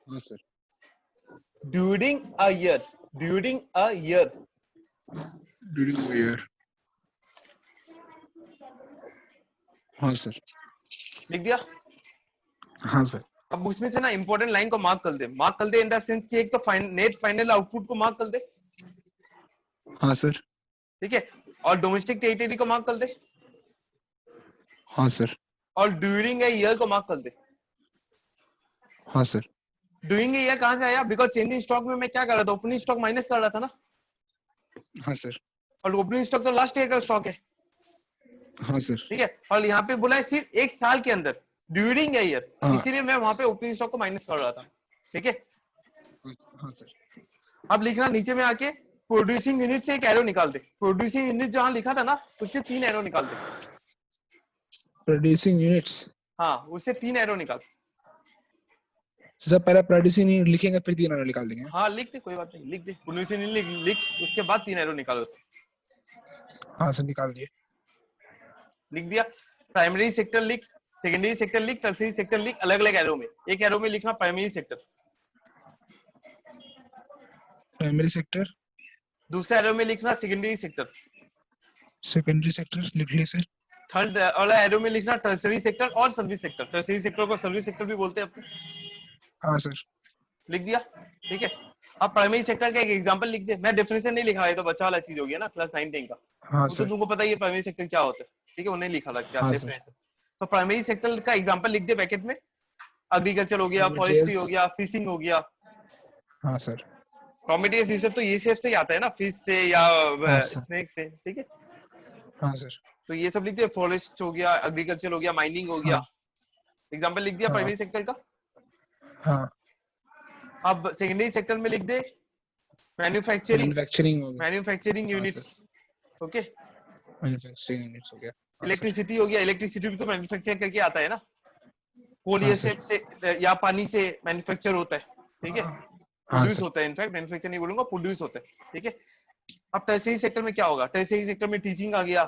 हाँ sir. During a year, during a year, During the year. हाँ सर। लिख दिया। हाँ सर। अब उसमें से ना इंपॉर्टेंट लाइन को मार्क कर दे, मार्क कर दे इन द सेंस कि एक तो नेट फाइनल आउटपुट को मार्क कर दे, हाँ सर। ठीक है, और डोमेस्टिक टेरिटरी को मार्क कर दे, हाँ सर। और ड्यूरिंग ए ईयर को मार्क कर दे। हाँ सर। ड्यूरिंग ए ईयर कहां से आया? बिकॉज चेंजिंग स्टॉक में मैं क्या कर रहा था, ओपनिंग स्टॉक माइनस कर रहा था ना, हाँ सर। और ओपनिंग स्टॉक तो लास्ट ईयर का स्टॉक है। हाँ सर। ठीक है, और यहाँ पे बोला है सिर्फ एक साल के अंदर, ड्यूरिंग ए ईयर, हाँ। इसीलिए मैं वहां पे ओपनिंग स्टॉक को माइनस कर रहा था। ठीक है, हाँ सर। अब लिखना नीचे में आके प्रोड्यूसिंग यूनिट से एक एरो निकाल दे। प्रोड्यूसिंग यूनिट जहां लिखा था ना, उससे 3 एरो निकाल दे। Producing units. हाँ, उससे 3 एरो निकाल। सर पहले प्रोड्यूसिंग यूनिट लिखेंगे फिर 3 एरो निकाल देंगे। हाँ, लिख दे, कोई बात नहीं, लिख दे प्रोड्यूसिंग यूनिट, लिख, उसके बाद 3 एरो निकालो उससे। हाँ सर, निकाल दिए। लिख दिया। प्राइमरी सेक्टर लिख, सेकेंडरी सेक्टर लिख, टर्शियरी सेक्टर लिख, अलग अलग एरो में। एक एरो में लिखना प्राइमरी सेक्टर, प्राइमरी सेक्टर, दूसरे एरो में लिखना सेकेंडरी सेक्टर, सेकेंडरी सेक्टर लिख लिए सर। थर्ड वाला एरो में लिखना टर्शियरी सेक्टर और सर्विस सेक्टर। टर्शियरी सेक्टर को सर्विस सेक्टर भी बोलते हैं अपने। हाँ सर। लिख दिया, ठीक है। अब प्राइमरी सेक्टर का एक एग्जांपल लिख दे। मैं डेफिनेशन नहीं लिखा है, तो बच्चा वाला चीज हो गया ना, क्लास 9 10 का। हाँ वो तो सर। तुमको पता ही है प्राइमरी सेक्टर क्या होता है, ठीक है, वो नहीं लिखा था क्या हाँ सर। डेफिनेशन। तो प्राइमरी सेक्टर का एग्जांपल लिख दे ब्रैकेट में। एग्रीकल्चर हो गया, Raw फॉरेस्ट्री materials। हो गया, फिशिंग हो गया। हाँ सर। रॉ मटेरियल्स ये सब तो ये शेप से ही आता है ना, फिश से या हाँ सर। स्नेक से, ठीक है। हाँ सर। तो ये सब लिख दिया, फॉरेस्ट हो गया, एग्रीकल्चर हो गया, माइनिंग हो गया। हाँ। एग्जांपल लिख दिया हाँ। प्राइमरी सेक्टर का। हाँ। अब सेकेंडरी सेक्टर में लिख दे मैन्युफैक्चरिंग, मैन्युफैक्चरिंग हो गया। मैन्युफैक्चरिंग हाँ यूनिट्स, ओके। मैन्युफैक्चरिंग यूनिट्स हो गया। हाँ सर। इलेक्ट्रिसिटी हो गया, इलेक्ट्रिसिटी भी तो मैन्युफैक्चर करके आता है ना, कोल हाँ ये सर। से या पानी से मैन्युफैक्चर होता है, ठीक है, हाँ प्रोड्यूस सर। होता है, इनफैक्ट मैन्युफैक्चर नहीं बोलूंगा, प्रोड्यूस होता है, ठीक है। अब टर्शियरी सेक्टर में क्या होगा? टर्शियरी सेक्टर में टीचिंग आ गया,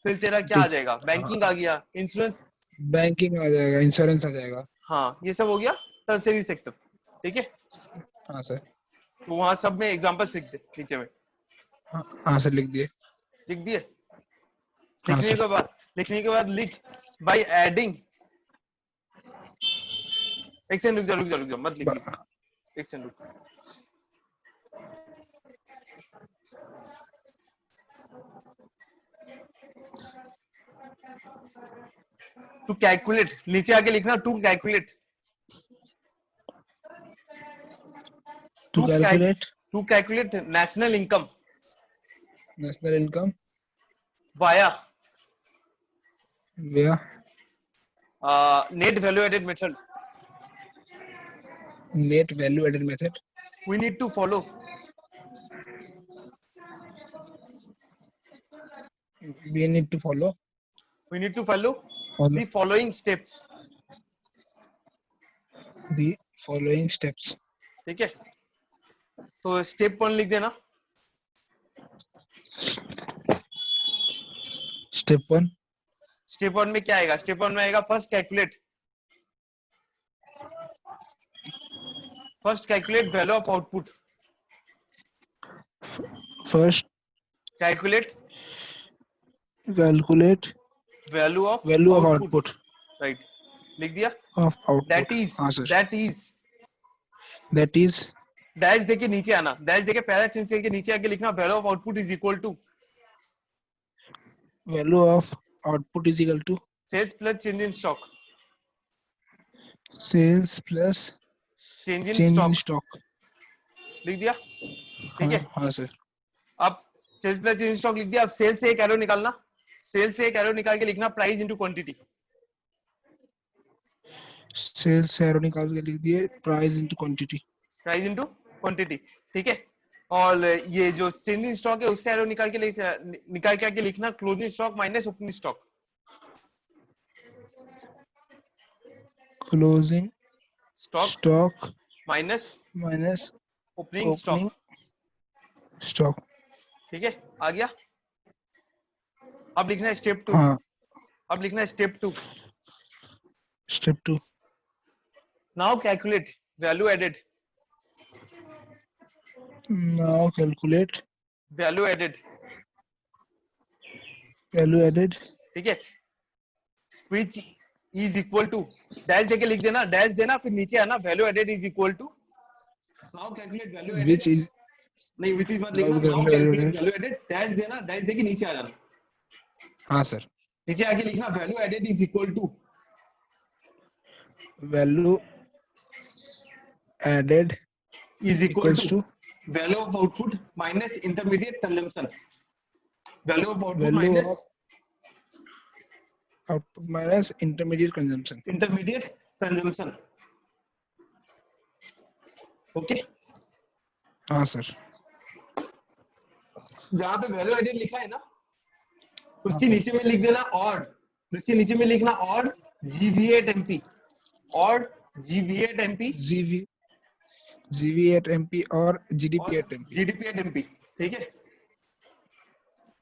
फिर तेरा क्या आ जाएगा, बैंकिंग आ गया, इंश्योरेंस, बैंकिंग आ जाएगा, इंश्योरेंस आ जाएगा। हाँ, ये सब हो गया टर्शियरी सेक्टर, ठीक है। हाँ सर। तो वहां सब में एग्जांपल लिख दे नीचे में। हाँ सर लिख दिए। लिख दिए। हाँ लिखने सर। के बाद लिख बाय एडिंग। एक सेकंड रुक जा मत लिख। एक सेकंड रुक। टू कैलकुलेट, नीचे आके लिखना to calculate. To calculate to calculate national income national income via via net value added method. net value added method. We need to follow We need to follow the following steps. the following steps. ठीक है, तो step 1 लिख देना। Step 1 step 1 में क्या आएगा? Step 1 में आएगा first calculate value of output. first calculate calculate value of value of output. output right, लिख दिया। of output. हाँ sir. That is that is dash देके नीचे आना, डैश देके पहला चेंज करके नीचे आके लिखना value of output is equal to value of output is equal to sales plus change in stock. sales plus change in change in stock stock. लिख दिया। ठीक हाँ है, हाँ सर। अब sales plus change in stock लिख दिया। अब सेल से एक एरो निकालना, सेल से एक एरो निकाल के लिखना प्राइस इनटू क्वांटिटी। sales से एरो निकाल के लिख दिए price into quantity. Price into quantity. ठीक है, और ये जो चेंज इन स्टॉक है उससे एरो निकाल के आगे लिखना closing stock minus opening stock. closing stock minus minus opening opening stock. stock. ठीक है, आ गया। अब लिखना है स्टेप 2। हाँ अब लिखना है step 2। step 2 now calculate value added now calculate value added. value added ठीक है, which is equal to dash देके लिख देना, डैश देना फिर नीचे आना value added is equal to. Now calculate value added, which is नहीं विच इज मत now लिखना। नाउ calculate value calculate added. Value added, dash देना, डैश देके नीचे आ जाना, हाँ सर। नीचे आके लिखना value added is equal to value added is equal equals to to value of output minus intermediate consumption. Value of output value minus of output minus intermediate consumption. Intermediate consumption. Okay, हाँ sir. जहां पे value added लिखा है ना हाँ उसके sir. नीचे में लिख देना और, उसके नीचे में लिखना और GV8 MP और GV8 MP GV8 MP और और GDP8 MP. GDP8 MP। ठीक है,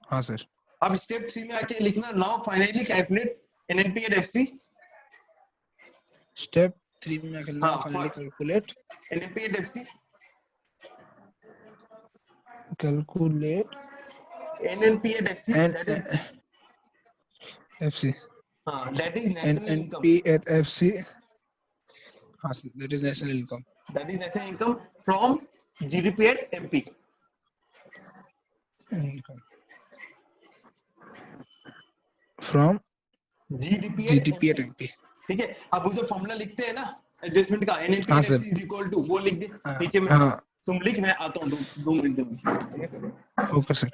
हाँ सर। अब स्टेप 3 में आके लिखना now finally calculate NNP8 FC। Step 3 में करना हाँ, finally calculate NNP8 FC NNP8 FC and that is FC हाँ that is and national income, NP at FC. हाँ sir, that is national income. that is national income from GDP8 MP। Income from GDP8 GDP at MP। MP. ठीक है, अब वो जो formula लिखते हैं ना एडजस्टमेंट का हाँ NNP8 sir. FC is equal to वो लिख दे नीचे में। हाँ तुम लिख, मैं आता हूँ 2 मिनट में। Okay sir.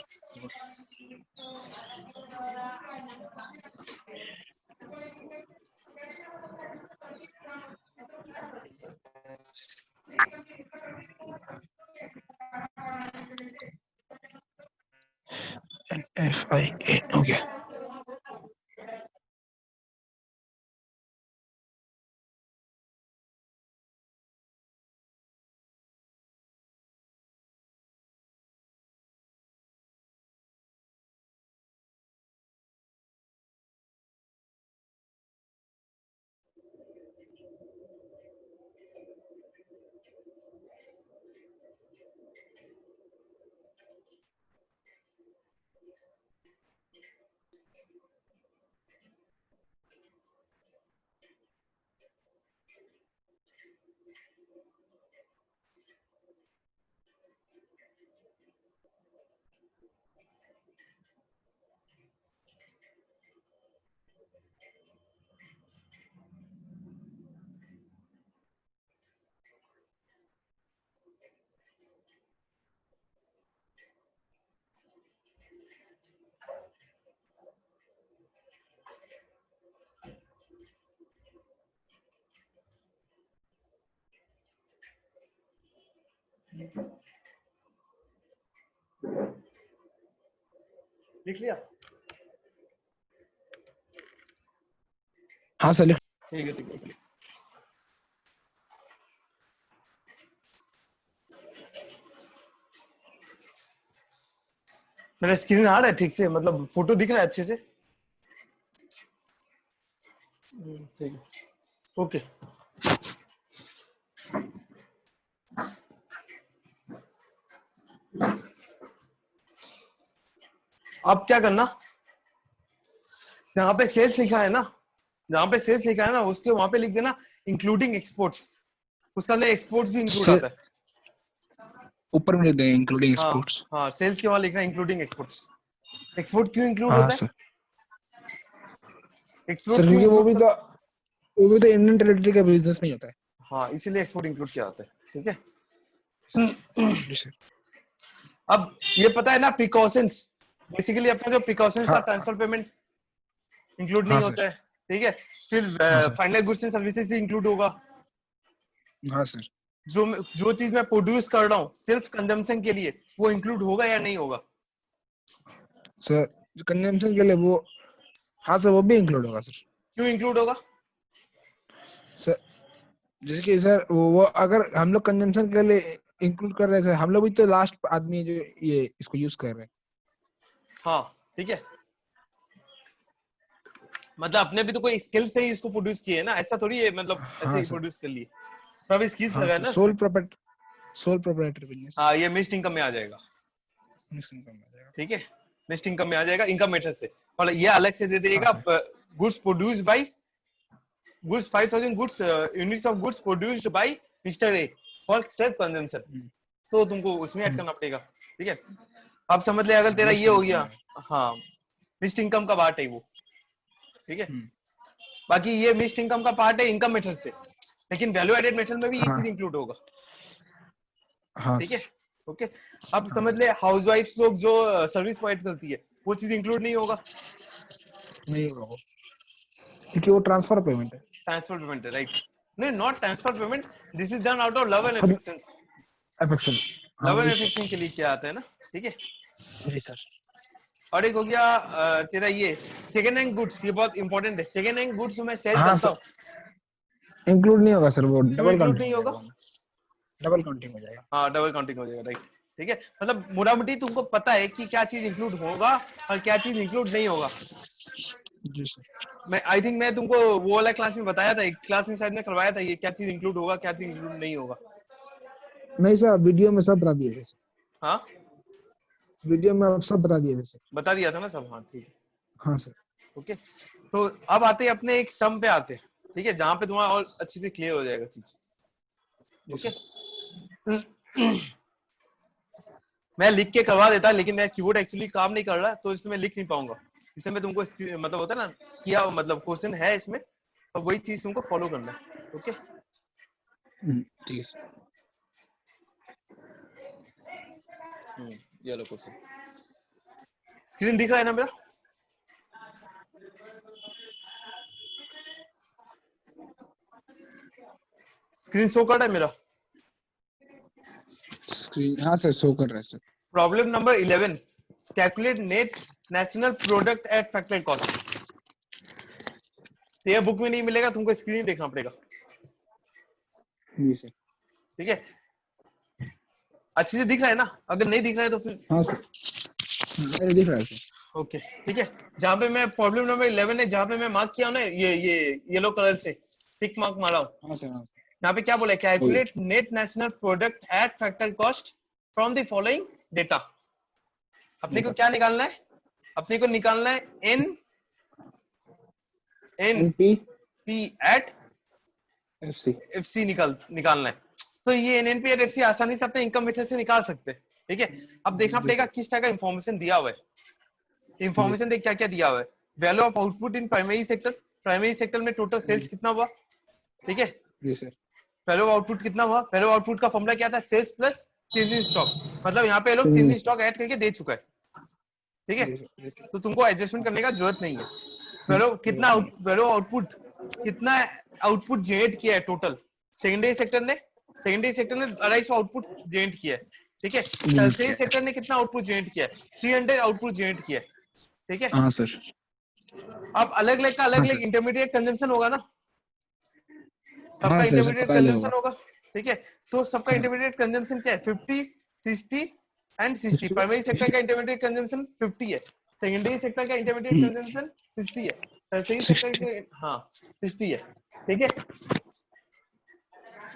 FIA okay. लिख लिया? हाँ सर, ठीक है ठीक है। मेरा स्क्रीन आ रहा है ठीक से, मतलब फोटो दिख रहा है अच्छे से? ठीक है, ओके। अब क्या करना, यहाँ पे सेल्स लिखा है ना, जहाँ पे सेल्स लिखा है ना उसके वहां पे लिख देना इंक्लूडिंग एक्सपोर्ट्स। उसके अंदर एक्सपोर्ट्स भी इंक्लूड से आता है। ऊपर में लिख देंगे इंक्लूडिंग हाँ एक्सपोर्ट्स। हाँ, सेल्स के वहां लिखना इंक्लूडिंग एक्सपोर्ट्स। एक्सपोर्ट क्यों इंक्लूड हाँ होता है? सर। एक्सपोर्ट सर क्यों क्योंकि इंक्लूड कर? वो भी तो इंडियन टेरिटरी का बिजनेस में ही होता है। हाँ, इसीलिए एक्सपोर्ट इंक्लूड किया जाता है, ठीक है। जी सर। अब ये पता है ना प्रिकॉशंस, बेसिकली अपना जो प्रिकॉशंस था, हाँ ट्रांसफर पेमेंट इंक्लूड नहीं हाँ सर। होता है, ठीक है। फिर हाँ sir. Final goods and services include होगा। हाँ सर। जो चीज मैं प्रोड्यूस कर रहा हूँ सिर्फ कंजम्पशन के लिए, वो इंक्लूड होगा या नहीं होगा? सर कंजम्पशन के लिए वो, हाँ सर वो भी इंक्लूड होगा सर। क्यों इंक्लूड होगा? सर जैसे कि सर वो अगर हम लोग कंजम्पशन के लिए इंक्लूड कर रहे हैं सर, हम लोग भी तो लास्ट आदमी है जो ये इसको यूज कर रहे हैं। हाँ ठीक है, मतलब अपने भी तो कोई स्किल से ही इसको प्रोड्यूस किए है ना, ऐसा थोड़ी है मतलब ऐसे हाँ ही सर। प्रोड्यूस कर लिए। सब स्किल्स हाँ लगा है सर, ना इसमें। Sole proprietor business. हाँ, ये मिक्स्ड इनकम में आ जाएगा, मिक्स इनकम आ जाएगा। ठीक है। मिक्स्ड इनकम में आ जाएगा, इनकम मेथड से। और ये अलग से दे हाँ देगा, sir. Goods produced by, goods 5000 goods units of goods produced by mister A for self consumption. तो तुमको उसमें ऐड करना पड़ेगा, ठीक है। अब समझ ले, अगर तेरा मिक्स ये हो इनकम गया, में। हाँ, मिक्स्ड इनकम का पार्ट है वो, ठीक है। हम्म। बाकी ये मिक्स्ड इनकम का पार्ट है इनकम मेथड से, लेकिन वैल्यू एडेड मेथड में भी ये हाँ चीज इंक्लूड होगा, हाँ ठीक है। सर। ओके, अब हाँ समझ सर। ले हाउसवाइफ लोग जो सर्विस प्रोवाइड करती है, वो चीज इंक्लूड नहीं होगा। नहीं होगा वो, क्योंकि वो ट्रांसफर पेमेंट है। ट्रांसफर पेमेंट है, राइट? नहीं, not transfer payment, this is done out of love and खुद अफेक्शन। अफेक्शन। हाँ लव एंड वही अफेक्शन के लिए किया आता है ना, ठीक है। सर। जी सर। और एक हो गया तेरा ये सेकेंड हैंड गुड्स, ये बहुत इंपॉर्टेंट है। सेकेंड हैंड गुड्स मैं सेल हाँ करता सर, हूँ, इंक्लूड नहीं होगा सर, वो क्यों डबल इंक्लूड काउंटिंग नहीं हो होगा? जाएगा। डबल काउंटिंग हो जाएगा। हाँ, डबल काउंटिंग हो जाएगा, राइट, ठीक है। मतलब मोटामोटी तुमको पता है कि क्या चीज इंक्लूड होगा और क्या चीज इंक्लूड नहीं होगा। जी सर। मैं आई थिंक मैं तुमको वो वाला क्लास में बताया था, एक क्लास में शायद मैं करवाया था, ये क्या चीज इंक्लूड होगा क्या चीज इंक्लूड नहीं होगा। नहीं सर, वीडियो में सब बता दिए थे सर। हाँ, वीडियो में आप सब बता दिए थे सर। बता दिया था ना सब, हाँ ठीक है। हाँ सर। ओके, तो अब आते हैं अपने एक सम पे आते हैं, ठीक है, जहां पे तुम्हारा और अच्छे से क्लियर हो जाएगा चीज। जी ओके, सर। मैं लिख के करवा देता, लेकिन मेरा कीबोर्ड एक्चुअली काम नहीं कर रहा, तो इसमें मैं लिख नहीं पाऊंगा। इसमें मैं तुमको मतलब होता है ना, किया मतलब क्वेश्चन है इसमें, और वही चीज तुमको फॉलो करना है। ओके, ठीक है सर। ये लो क्वेश्चन, स्क्रीन दिख रहा है ना मेरा? स्क्रीन शो कर रहा है मेरा? स्क्रीन, हाँ सर शो कर रहा है sir. Problem number 11, calculate net national product at factory cost. ये बुक में नहीं मिलेगा, तुमको स्क्रीन देखना पड़ेगा, जी सर। ठीक है। अच्छे से दिख रहा है ना? अगर नहीं दिख रहा है तो फिर हाँ सर, मेरे दिख रहा है सर। ओके, ठीक है। जहां पे मैं प्रॉब्लम नंबर 11 है, जहां पे मैं मार्क किया हूं ना, ये येलो कलर से टिक मार्क मारा हूं, हाँ सर। हाँ यहाँ पे क्या बोला है? वही। Calculate net national product at factor cost from the following data. अपने को डेटा। क्या निकालना है? अपने को निकालना है N N NP P at FC. F C निकालना है। तो ये एनएनपी एट एफ सी आसानी से अपने इनकम मेथड से निकाल सकते हैं, ठीक है। अब देखना जी पड़ेगा सर। किस तरह का इंफॉर्मेशन दिया हुआ है। जी इंफॉर्मेशन सर। देख क्या क्या दिया हुआ है। Value of output in primary sector, primary sector में टोटल सेल्स कितना हुआ, ठीक है। जी सर। वैल्यू ऑफ आउटपुट कितना हुआ, वैल्यू ऑफ आउटपुट का फॉर्मूला क्या था? Sales plus change in stock. मतलब यहाँ पे लोग चेंज इन स्टॉक ऐड करके दे चुका है, ठीक है। जी सर। तो तुमको एडजस्टमेंट हाँ करने का सर। जरूरत नहीं है। वैल्यू कितना नहीं। वैल्यू आउटपुट कितना आउटपुट जनरेट किया है टोटल सेकेंडरी सेक्टर ने, सेकेंडरी सेक्टर ने 250 आउटपुट जनरेट किया है, ठीक है। ठीक टर्शियरी है। सेक्टर ने कितना आउटपुट जनरेट किया है? 300 आउटपुट जनरेट किया है, ठीक है। हाँ सर। अब अलग अलग का अलग हाँ अलग सर। इंटरमीडिएट कंजम्पशन होगा ना, सबका हाँ सर, सब इंटरमीडिएट पता ही कंजम्पशन होगा। होगा, ठीक है। तो सबका हाँ। इंटरमीडिएट कंजम्पशन क्या है? 50, 60 एंड 60। प्राइमरी सेक्टर का इंटरमीडिएट कंजम्पशन 50 है, सेकेंडरी सेक्टर का इंटरमीडिएट कंजम्पशन 60 है, टर्शियरी सेक्टर 60। के हाँ 60 है, ठीक है।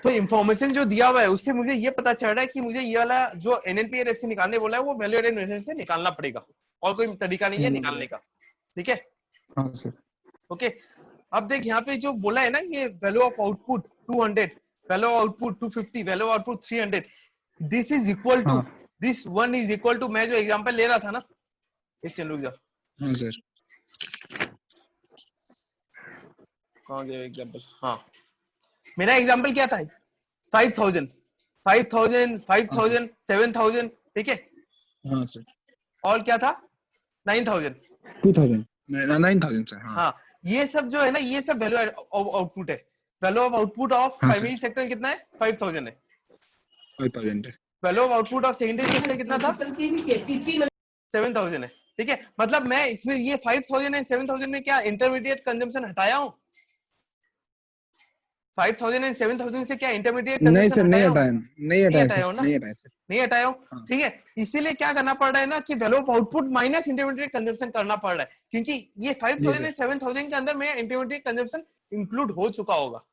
तो इंफॉर्मेशन जो दिया हुआ है उससे मुझे ये पता चल रहा है कि मुझे ये वाला जो एनएनपीआर से निकालने बोला है वो वैल्यू एडेड मेथड से निकालना पड़ेगा, और कोई तरीका नहीं है निकालने का, ठीक है। हाँ सर। ओके, अब देख यहाँ पे जो बोला है ना, ये value of output 200, value of output 250, value of output 300, this is equal to, हाँ। This one is equal to, मैं जो एग्जांपल ले रहा था ना, इससे रुक जा, हाँ सर। कहाँ गया एग्जांपल, हाँ मेरा एग्जांपल क्या था? 5000, 5000, हाँ सर। 5000, 7000, ठीक है। हाँ सर। और क्या था? 9000, 2000, 9000 सर। हाँ। हाँ। ये सब जो है ना, ये सब वैल्यू आउटपुट है। वैल्यू ऑफ आउटपुट ऑफ हाँ प्राइमरी सर। सेक्टर कितना है? 5000 है। 5000 है। Value of output of secondary sector कितना था? 7000 है, ठीक है। मतलब मैं इसमें ये 5000 एंड 7000 में क्या इंटरमीडिएट कंजम्पशन हटाया हूँ? 5000 एंड 7000 से क्या इंटरमीडिएट नहीं कंजम्पशन सर, नहीं हटाया हूँ? हटाया, नहीं नहीं हटाया हटाया सर, हो ना, नहीं हटाया सर। नहीं हटाया हो, हाँ। ठीक है। इसीलिए क्या करना पड़ रहा है ना कि value of output minus intermediate consumption करना पड़ रहा है, क्योंकि ये जी 5000 सर। एंड 7000 के अंदर में इंटरमीडिएट कंजम्पशन इंक्लूड हो चुका होगा,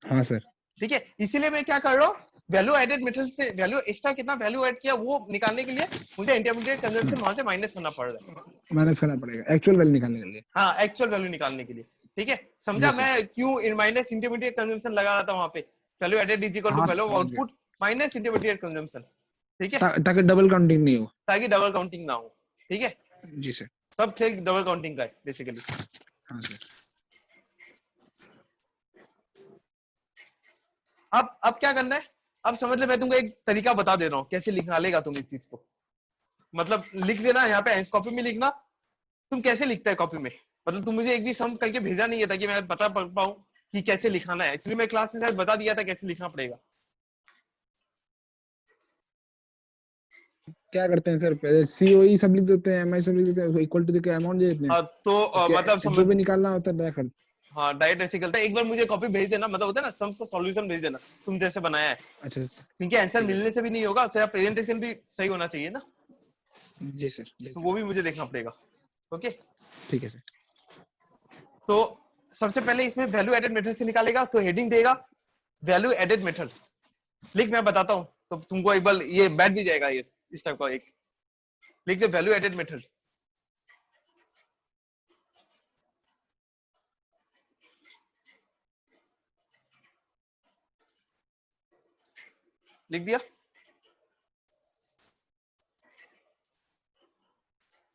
हाँ सर। ठीक है। इसीलिए मैं क्या कर रहा हूँ, वैल्यू एडेड मेथड से वैल्यू एक्स्ट्रा कितना वैल्यू ऐड किया वो निकालने के लिए मुझे इंटरमीडिएट कंजम्पशन वहां से माइनस करना पड़ रहा है, माइनस करना पड़ेगा एक्चुअल वैल्यू निकालने के लिए। हाँ एक्चुअल वैल्यू निकालने के लिए, ठीक है। जी समझा सर। मैं क्यों इन माइनस इंटरमीडिएट कंजम्पशन लगा रहा था वहां पे? Value added is equal to हाँ वैल्यू ऑफ समझ गया। आउटपुट माइनस इंटरमीडिएट कंजम्पशन, ठीक है, ताकि डबल काउंटिंग नहीं हो। ताकि डबल काउंटिंग ना हो, ठीक है। जी सर। सब खेल डबल काउंटिंग का है बेसिकली। हाँ सर। अब क्या करना है? अब समझ ले, मैं तुमको एक तरीका बता दे रहा हूँ कैसे निकालेगा तुम इस चीज को। मतलब लिख देना यहाँ पे, कॉपी में लिखना। तुम कैसे लिखता है कॉपी में? मतलब तुम मुझे एक भी सम करके भेजा नहीं है ताकि मैं बता पाऊँ कि कैसे लिखाना है। एक्चुअली मैं क्लास में शायद बता दिया था कैसे लिखना पड़ेगा। क्या करते हैं सर, पहले सीओई सब लिख देते हैं, एमआई सब लिख देते हैं, इक्वल टू देके अमाउंट दे देते हैं, तो मतलब उसके जो समझ, भी निकालना होता है डायरेक्ट कर। हाँ डायरेक्ट ऐसे करता है। एक बार मुझे कॉपी भेज देना, मतलब होता है ना सम्स का सॉल्यूशन भेज देना तुम जैसे बनाया है, अच्छा क्योंकि आंसर ठीक है मिलने सर। से भी नहीं होगा, तेरा प्रेजेंटेशन भी सही होना चाहिए ना, जी सर, जी तो सर। वो भी मुझे देखना पड़ेगा। ओके, ठीक है सर। तो सबसे पहले इसमें वैल्यू एडेड मेथड से निकालेगा, तो हेडिंग देगा वैल्यू एडेड मेथड। लिख, मैं बताता हूँ तो तुमको एक बार ये बैठ भी जाएगा, ये इस टाइप का एक लिख दे, वैल्यू एडेड मेथड। लिख दिया?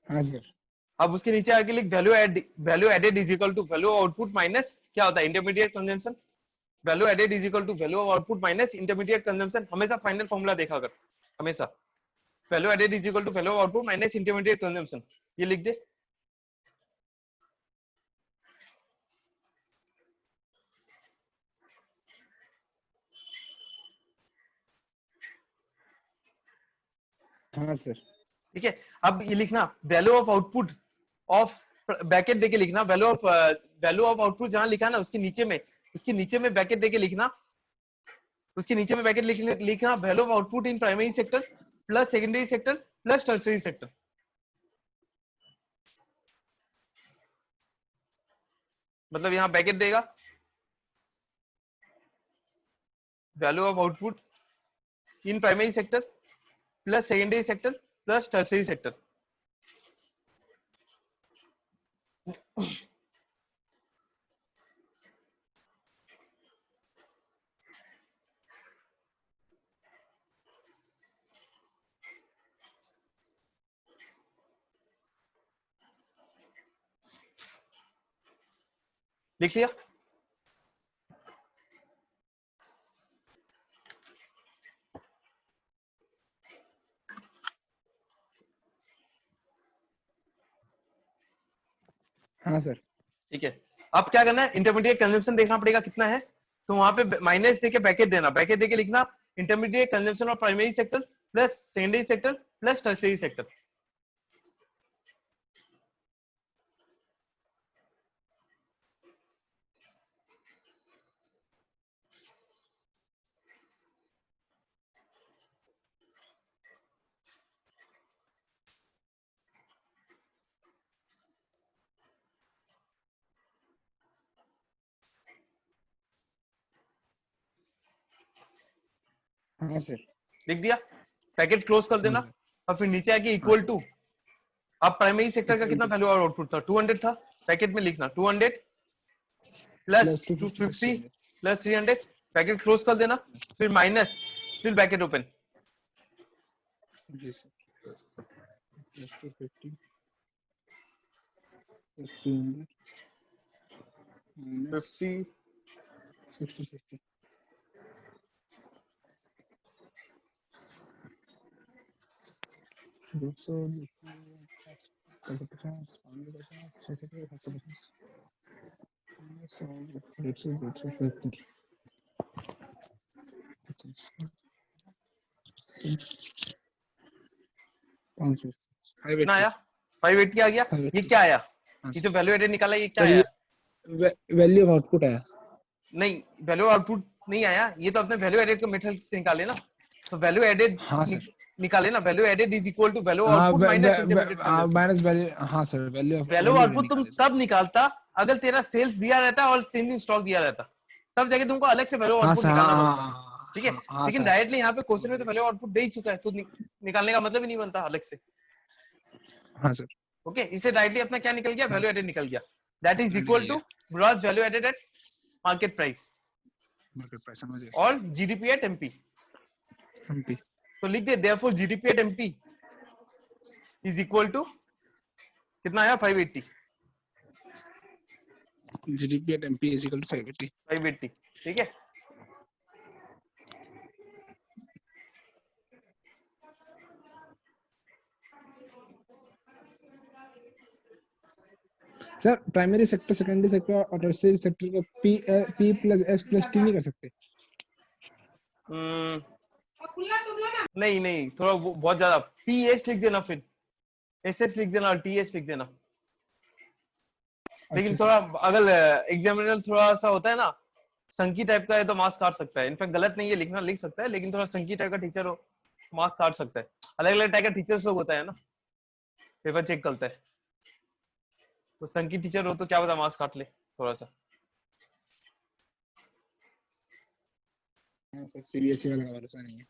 हाँ सर। अब उसके नीचे आके लिख value added is equal to value output minus क्या होता है intermediate consumption. Value added is equal to value of output minus intermediate consumption. हमेशा फाइनल फॉर्मूला देखा कर, हमेशा value added is equal to value of output minus intermediate consumption. ये लिख दे। हाँ सर। ठीक है, अब ये लिखना value of output of, bracket देके लिखना वैल्यू ऑफ आउटपुट जहां लिखा ना उसके नीचे में, उसके नीचे में ब्रैकेट देके लिखना, उसके नीचे में ब्रैकेट लिखना value of output in primary sector plus secondary sector plus tertiary sector. मतलब यहाँ ब्रैकेट देगा value of output in primary sector plus secondary sector plus tertiary sector. लिख लिया? हाँ सर। ठीक है, अब क्या करना है, इंटरमीडिएट कंजम्पशन देखना पड़ेगा कितना है। तो वहां पे माइनस देके ब्रैकेट देना, ब्रैकेट देके लिखना intermediate consumption of primary sector plus secondary sector plus tertiary sector. हाँ सर। लिख दिया, पैकेट क्लोज कर देना और फिर नीचे आके इक्वल टू, अब प्राइमरी सेक्टर का कितना वैल्यू और आउटपुट था 200 था, पैकेट में लिखना 200 प्लस 250 प्लस 300, पैकेट क्लोज कर देना, फिर माइनस, फिर ब्रैकेट ओपन। जी सर। प्लस 250 प्लस 300 माइनस 50 60 200 50 कितना आया 580 आ गया। ये क्या आया, ये जो वैल्यू एडेड निकाला ये क्या सर आया? ये वैल्यू ऑफ आउटपुट आया। नहीं, वैल्यू आउटपुट नहीं आया, ये तो अपने वैल्यू एडेड के मेथड से निकाले ना, तो वैल्यू एडेड हाँ सर। निकाले ना, value added is equal to value हाँ output minus intermediate consumption. Minus value. हाँ सर वैल्यू वैल्यू आउटपुट तुम तब निकालता अगर तेरा सेल्स दिया रहता और सेम स्टॉक दिया रहता, तब जाके तुमको अलग से वैल्यू हाँ आउटपुट सर। निकालना हाँ पड़ता, ठीक है। हाँ लेकिन सर। डायरेक्टली यहाँ पे क्वेश्चन में तो वैल्यू आउटपुट दे ही चुका है, तो निकालने का मतलब ही नहीं बनता अलग से। हाँ सर। ओके, इससे डायरेक्टली अपना क्या निकल गया, वैल्यू एडेड निकल गया, that is equal to gross value added at market price market price समझ गए और जीडीपी एट एमपी। एमपी। तो लिख दे therefore GDP at MP is equal to कितना आया 580। GDP at MP is equal to 580। ठीक है। Sir primary sector secondary sector और टर्शियरी सेक्टर को P plus S plus T नहीं कर सकते? नहीं नहीं, थोड़ा बहुत ज्यादा, पी एस लिख देना, फिर एस एस लिख देना और टी एस लिख देना। लेकिन अच्छा थोड़ा अगर एग्जामिनर थोड़ा सा होता है ना संकी टाइप का है तो मार्क्स काट सकता है। इनफैक्ट गलत नहीं है, लिखना लिख सकता है, लेकिन थोड़ा संकी टाइप का टीचर हो मार्क्स काट सकता है। अलग अलग टाइप का टीचर्स लोग होता है ना, पेपर चेक करता है, तो संकी टीचर हो तो क्या पता मार्क्स काट ले थोड़ा सा। हाँ सर सीबीएसई वाला का भरोसा नहीं है।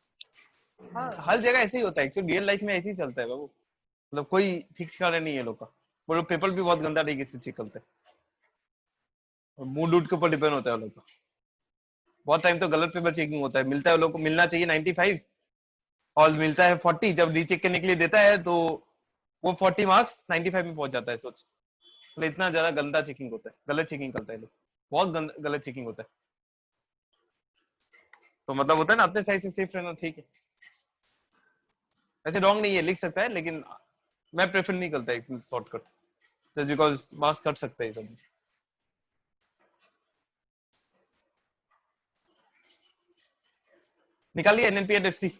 हाँ, हर जगह ऐसे ही होता है, एक्चुअली रियल लाइफ में ऐसे ही चलता है बाबू, मतलब कोई फिक्स ठिकाना नहीं है लोग का। वो लोग पेपर भी बहुत गंदा तरीके से चेक करते हैं, और मूड उड के ऊपर डिपेंड होता है लोग का। बहुत टाइम तो गलत पेपर चेकिंग होता है, मिलता है लोग को मिलना चाहिए 95 और मिलता है 40, जब रीचेक करने के लिए देता है तो वो 40 मार्क्स 95 में पहुंच जाता है। सोच, मतलब इतना ज्यादा गंदा चेकिंग होता है, गलत चेकिंग करता है लोग, बहुत गलत चेकिंग होता है। तो मतलब होता है ना अपने साइड से सेफ रहना, ठीक है। ऐसे रॉन्ग नहीं है, लिख सकता है, लेकिन मैं प्रेफर नहीं करता एक shortcut, just because marks cut सकता है सब। निकालिए एनएलपी एट एफसी।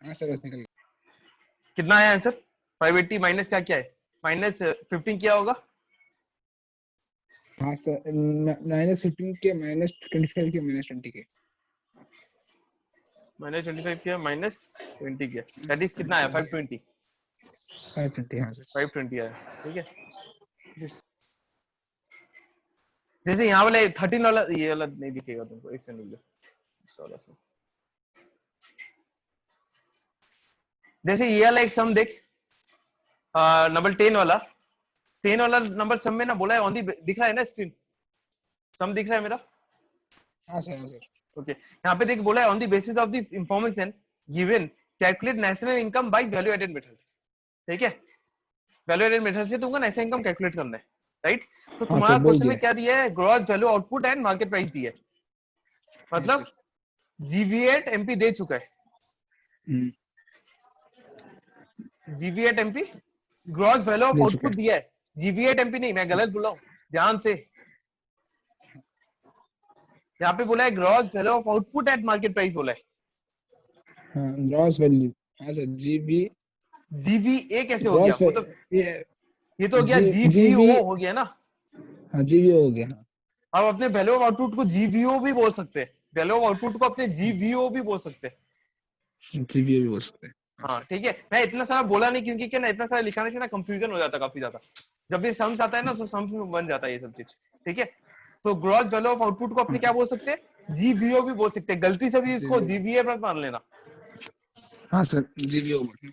हाँ सर बस निकल कितना आया आंसर 580 माइनस क्या क्या है, माइनस 15 किया होगा। हाँ सर -15 के -25 के -20 के माइनस 25 किया माइनस 20 किया, दैट इज कितना आया 520। 520। हाँ सर 520 आया, ठीक है। जैसे यहाँ वाला 13 वाला, ये वाला नहीं दिखेगा तुमको, एक सेकंड रुक जाओ। जैसे ये वाला एक सम देख, नंबर 10 वाला नंबर सम में ना बोला है ऑन दी, दिख रहा है ना स्क्रीन, सम दिख रहा है मेरा। हाँ सर ओके, यहाँ पे देख बोला है on the basis of the information given calculate national income by value added method, ठीक है। वैल्यू एडेड मेथड से तुमको नेशनल इनकम कैलकुलेट करना है, राइट। तो हाँ तुम्हारा सर बोल क्वेश्चन में दिया। क्या दिया है, gross value output and market price दिया है, मतलब जीवी8 एमपी दे चुका है, जीवी8 एमपी ग्रॉस वैल्यू ऑफ दे चुका आउटपुट है। दिया है, जीवीएट एमपी नहीं, मैं गलत बोला हूँ, ध्यान से। यहाँ पे बोला है gross value of output at market price बोला है। हाँ ग्रॉस वैल्यू, हाँ सर जीबी जीवीए कैसे हो गया, ग्रॉस वो तो ये तो हो गया जी जीबी, जीवीओ हो गया ना। हाँ जीबी हो गया, अब अपने वैल्यू ऑफ आउटपुट को जीवीओ भी बोल सकते हैं, वैल्यू ऑफ आउटपुट को अपने जीवीओ भी बोल सकते हैं। जीबी भी बोल सकते हैं। हाँ ठीक है, मैं इतना सारा बोला नहीं क्योंकि क्या ना इतना सारा लिखाने से ना कंफ्यूजन हो जाता काफी ज्यादा। जब भी सम्स आता है ना तो सम्स में बन जाता है ये सब चीज। ठीक है, तो ग्रॉस वैल्यू ऑफ आउटपुट को अपने क्या बोल सकते हैं, जीवीओ भी बोल सकते हैं, गलती से भी इसको जीवीए पर मान लेना। हाँ सर जीबी हो गया।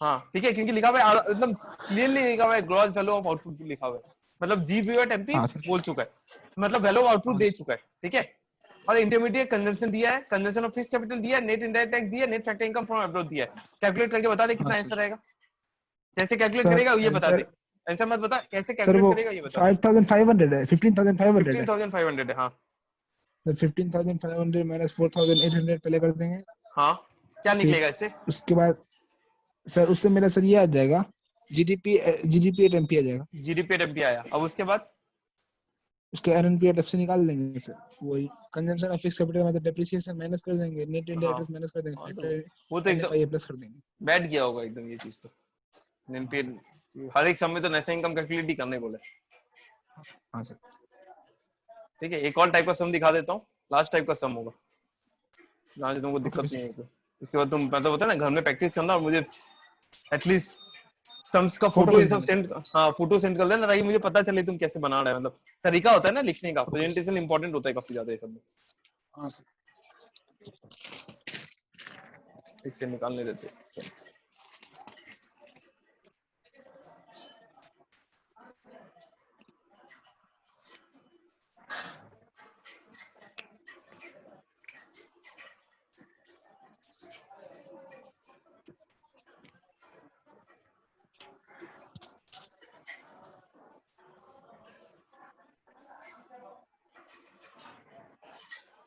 हाँ ठीक है, क्योंकि लिखा हुआ है मतलब क्लियरली लिखा हुआ है ग्रॉस वैल्यू ऑफ आउटपुट लिखा हुआ है, मतलब जीवीओ एट एमपी हाँ सर, बोल चुका है, मतलब वैल्यू ऑफ आउटपुट हाँ दे चुका है। ठीक है, और इंटरमीडिएट कंजम्पशन दिया है, कंजम्पशन ऑफ फिक्स्ड कैपिटल दिया है, नेट इनडायरेक्ट टैक्स दिया है, net factor income from abroad दिया है। कैलकुलेट करके बता दे कितना हाँ आंसर सर। आएगा, कैसे कैलकुलेट सर करेगा ये बता आंसर, दे, ऐसा मत बता कैसे सर कैलकुलेट वो करेगा ये बता। 5500 है, 15500 है। 15,500 है, हाँ। तो 15,500 माइनस 4,800 पहले कर देंगे, हाँ क्या फिर निकलेगा इससे, उसके बाद सर उससे मेरा सर ये आ जाएगा, जीडीपी एट एमपी आ जाएगा। जीडीपी एट एमपी आया, अब उसके बाद उसके आरएनपी एट एफ से निकाल देंगे सर, वही कंजम्पशन ऑफ फिक्स्ड कैपिटल मतलब डेप्रिसिएशन माइनस कर देंगे, नेट हाँ इनडायरेक्ट माइनस कर देंगे, हाँ, तो फैक्टर वो तो एकदम एनएफआई प्लस कर देंगे। बैठ गया होगा एकदम ये चीज तो। एनपी हर एक समय तो नेट इनकम कैलकुलेट ही करने बोले। हाँ सर। ठीक है, एक और टाइप का सम दिखा देता हूँ, लास्ट टाइप का सम होगा जहाँ से तुमको ओके दिक्कत नहीं सर। आएगी। उसके बाद तुम मतलब होता है ना घर में प्रैक्टिस करना, और मुझे एटलीस्ट सम्स का फोटो फोटो ये भेज सब देंगे सर। सेंड, हाँ फोटो सेंड कर देना ताकि मुझे पता चले तुम कैसे बना रहे हो, मतलब तरीका होता है ना लिखने का, ओके सर। प्रेजेंटेशन इंपॉर्टेंट होता है काफी ज्यादा ये सब में। हाँ सर। एक से निकालने देते हैं।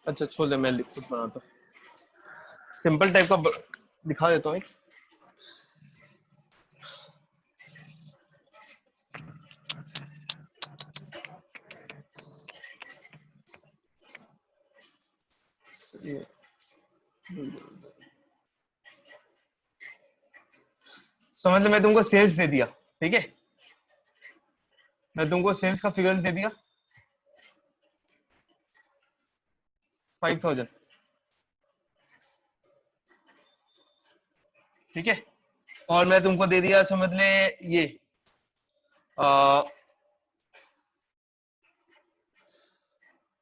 अच्छा छोड़ दे, मैं खुद बनाता हूँ, सिंपल टाइप का दिखा देता हूँ एक। समझ ले, मैं तुमको सेल्स दे दिया, ठीक है, मैं तुमको सेल्स का फिगर्स दे दिया 5,000, ठीक है, और मैं तुमको दे दिया समझ ले ये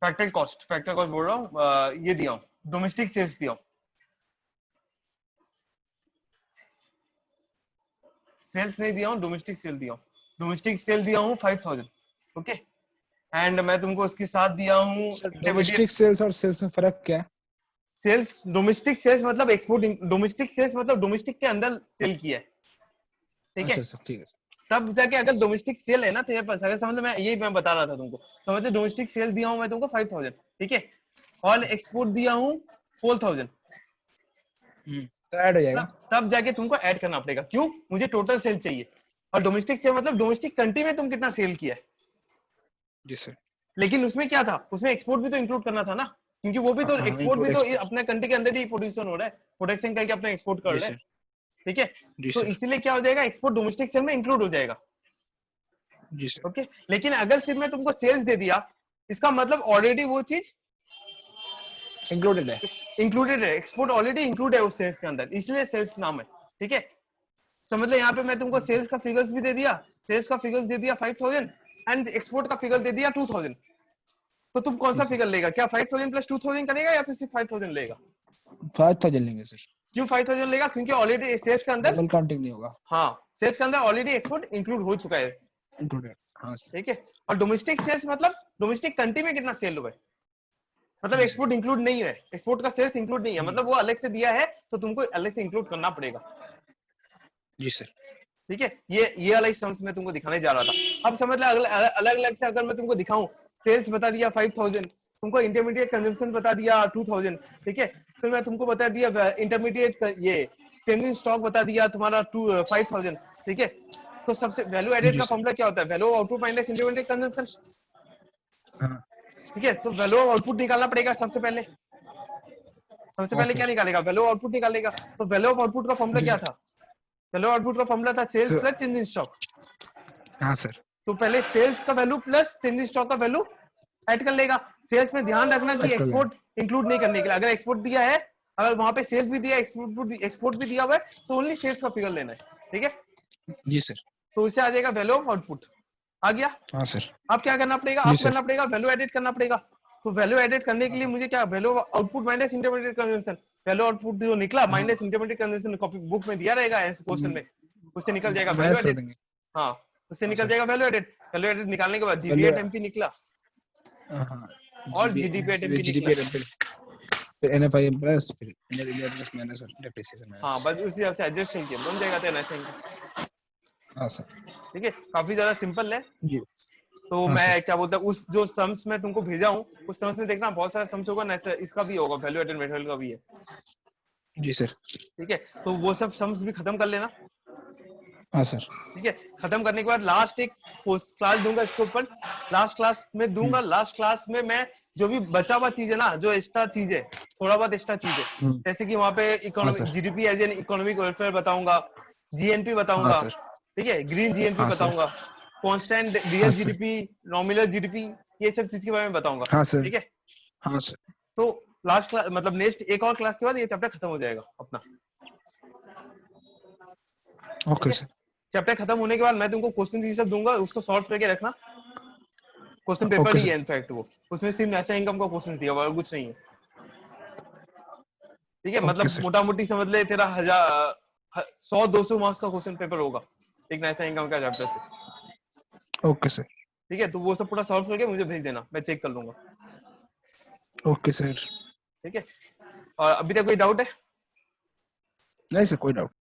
फैक्टर कॉस्ट बोल रहा हूँ, ये दिया हूँ डोमेस्टिक सेल्स दिया हूँ, सेल्स नहीं दिया हूँ, डोमेस्टिक सेल दिया हूँ, डोमेस्टिक सेल दिया हूँ 5,000, ओके, एंड मैं तुमको उसके साथ दिया हूँ सर इंटरमीडिएट डोमेस्टिक सेल्स और सेल्स में फर्क क्या है? सेल्स। डोमेस्टिक सेल्स मतलब एक्सपोर्ट, डोमेस्टिक सेल्स मतलब डोमेस्टिक के अंदर सेल किया है, ठीक है, अच्छा सर ठीक है सर। तब जाके अगर डोमेस्टिक सेल है ना तेरे पास, अगर समझ, मैं यही मैं बता रहा था तुमको, समझ डोमेस्टिक सेल दिया हूँ मैं तुमको 5,000, ठीक है, और एक्सपोर्ट दिया हूँ 4,000, तो ऐड हो जाएगा। तब जाके तुमको ऐड करना पड़ेगा, क्यों, मुझे टोटल सेल चाहिए, और डोमेस्टिक सेल मतलब डोमेस्टिक कंट्री में तुम कितना सेल किया है, जी सर। लेकिन उसमें क्या था, उसमें एक्सपोर्ट भी तो इंक्लूड करना था ना, क्योंकि वो भी तो हाँ एक्सपोर्ट भी इंक्लूड तो एक्सपोर्ट। अपने कंट्री के अंदर ही प्रोड्यूसन हो रहा है, प्रोडक्शन करके अपना एक्सपोर्ट कर जी रहा है, सर। ठीक है, जी तो सर। इसीलिए क्या हो जाएगा, एक्सपोर्ट डोमेस्टिक सेल में इंक्लूड हो जाएगा, जी सर। ओके, लेकिन अगर सिर्फ मैं तुमको सेल्स दे दिया, इसका मतलब ऑलरेडी वो चीज इंक्लूडेड है। इंक्लूडेड है, एक्सपोर्ट ऑलरेडी इंक्लूड है उस सेल्स के अंदर, इसलिए सेल्स नाम है, ठीक है, समझ ले, यहाँ पे मैं तुमको सेल्स का फिगर्स भी दे दिया, सेल्स का फिगर्स दे दिया 5,000 एंड एक्सपोर्ट का फिगर दे दिया 2,000, तो तुम कौन सा फिगर लेगा, क्या 5,000 प्लस 2,000 करेगा या फिर सिर्फ 5,000 लेगा, 5,000 लेंगे सर। क्यों 5,000 लेगा, क्योंकि ऑलरेडी सेल्स के अंदर, डबल काउंटिंग नहीं होगा। हाँ सेल्स के अंदर ऑलरेडी एक्सपोर्ट इंक्लूड हो चुका है, इंक्लूडेड। हाँ सर। ठीक है, और डोमेस्टिक सेल्स मतलब डोमेस्टिक कंट्री में कितना सेल हुआ है, मतलब जी सर। एक्सपोर्ट इंक्लूड नहीं है, एक्सपोर्ट का सेल्स इंक्लूड नहीं है, मतलब वो अलग से दिया है तो तुमको अलग से इंक्लूड करना पड़ेगा, जी सर। ठीक है, ये अलग सम्स में तुमको दिखाने जा रहा था। अब समझ लो अलग अलग से अगर मैं तुमको दिखाऊं, सेल्स बता दिया 5,000, तुमको इंटरमीडिएट कंजम्पशन बता दिया 2,000, ठीक है, फिर मैं तुमको बता दिया इंटरमीडिएट ये चेंजिंग स्टॉक बता दिया तुम्हारा 5,000, ठीक है, तो सबसे वैल्यू एडेड जी का सर। फॉर्मूला क्या होता है? Value of output minus intermediate consumption. हाँ ठीक है, तो वैल्यू ऑफ आउटपुट निकालना पड़ेगा सबसे पहले। सबसे हाँ पहले क्या सर। निकालेगा? वैल्यू आउटपुट निकालेगा। तो वैल्यू ऑफ आउटपुट का फॉर्मूला जी क्या सर। था? वैल्यू आउटपुट का फॉर्मूला था sales sir plus change in stock. हाँ सर। तो पहले सेल्स का value plus change in stock का वैल्यू ऐड कर लेगा। सेल्स में ध्यान रखना कि ऐड कर लेना। एक्सपोर्ट इंक्लूड नहीं करने के लिए। अगर एक्सपोर्ट दिया है, अगर वहां पे सेल्स भी दिया है, एक्सपोर्ट भी दिया हुआ है, तो ओनली सेल्स का फिगर लेना है। ठीक है, जी सर। तो इससे आ जाएगा वैल्यू ऑफ आउटपुट। आ गया। हाँ सर। अब क्या करना पड़ेगा? जी अब सर। करना पड़ेगा वैल्यू एडिट करना पड़ेगा। तो वैल्यू एडिट करने के हाँ लिए सर। मुझे क्या, value output minus intermediate consumption, value output जो निकला हाँ minus intermediate consumption, copy book में दिया रहेगा क्वेश्चन में, उससे निकल जाएगा वैल्यू माइनस कर एडिट। देंगे। हाँ, उससे हाँ निकल सर। जाएगा वैल्यू एडिट। वैल्यू एडिट निकालने के बाद जीबी वैल्यू एट एमपी निकला हाँ और जीडीपी एट एमपी निकला। जीडीपी फिर एनएफआईएम प्लस फिर एनएफआईएम प्लस माइनस और डेप्रिसिएशन हाँ, माइनस। बस उसी हिसाब से एडजस्ट किया, बन जाएगा तो ऐसा ही। हाँ सर। ठीक है, काफी ज्यादा सिंपल है। जी। तो हाँ सर। मैं क्या बोलता हूँ, उस जो सम्स मैं तुमको भेजा हूँ, उस सम्स में देखना बहुत सारा सम्स होगा ना, इसका भी होगा, वैल्यू एडेड मेथड का भी है। जी सर। ठीक है, तो वो सब सम्स भी खत्म कर लेना। हाँ सर। ठीक है, खत्म करने के बाद लास्ट एक क्लास दूंगा इसके ऊपर। लास्ट क्लास में दूंगा, लास्ट क्लास में मैं जो भी बचा हुआ चीज है ना, जो एक्स्ट्रा चीज है, थोड़ा बहुत एक्स्ट्रा चीज है, जैसे कि वहां पे हाँ economic sir. GDP as an economic welfare बताऊंगा, जीएनपी हाँ बताऊंगा। सर। ठीक है, ग्रीन जीएनपी हाँ सर। बताऊंगा, कांस्टेंट हाँ real sir. GDP, nominal GDP, ये सब चीज के बारे में बताऊंगा। हाँ सर। ठीक है, हाँ सर। तो लास्ट क्लास मतलब नेक्स्ट एक और क्लास के बाद ये चैप्टर खत्म हो जाएगा अपना। ठीक ओके है, सर। चैप्टर खत्म होने के बाद मैं तुमको क्वेश्चन ये सब दूंगा, उसको सॉल्व करके रखना। क्वेश्चन पेपर ओके ही है सर। इनफैक्ट वो, उसमें सिर्फ ऐसा इनकम का क्वेश्चन दिया हुआ है, कुछ नहीं है। ठीक है, ओके मतलब सर। मोटा मोटी समझ ले तेरा 100-200 मार्क्स का क्वेश्चन पेपर होगा एक नैसा इनकम का चैप्टर से। Okay sir. ठीक है, तो वो सब पूरा सॉल्व करके मुझे भेज देना, मैं चेक कर लूंगा। Okay sir. ठीक है, और अभी तक कोई डाउट है? नहीं सर, कोई डाउट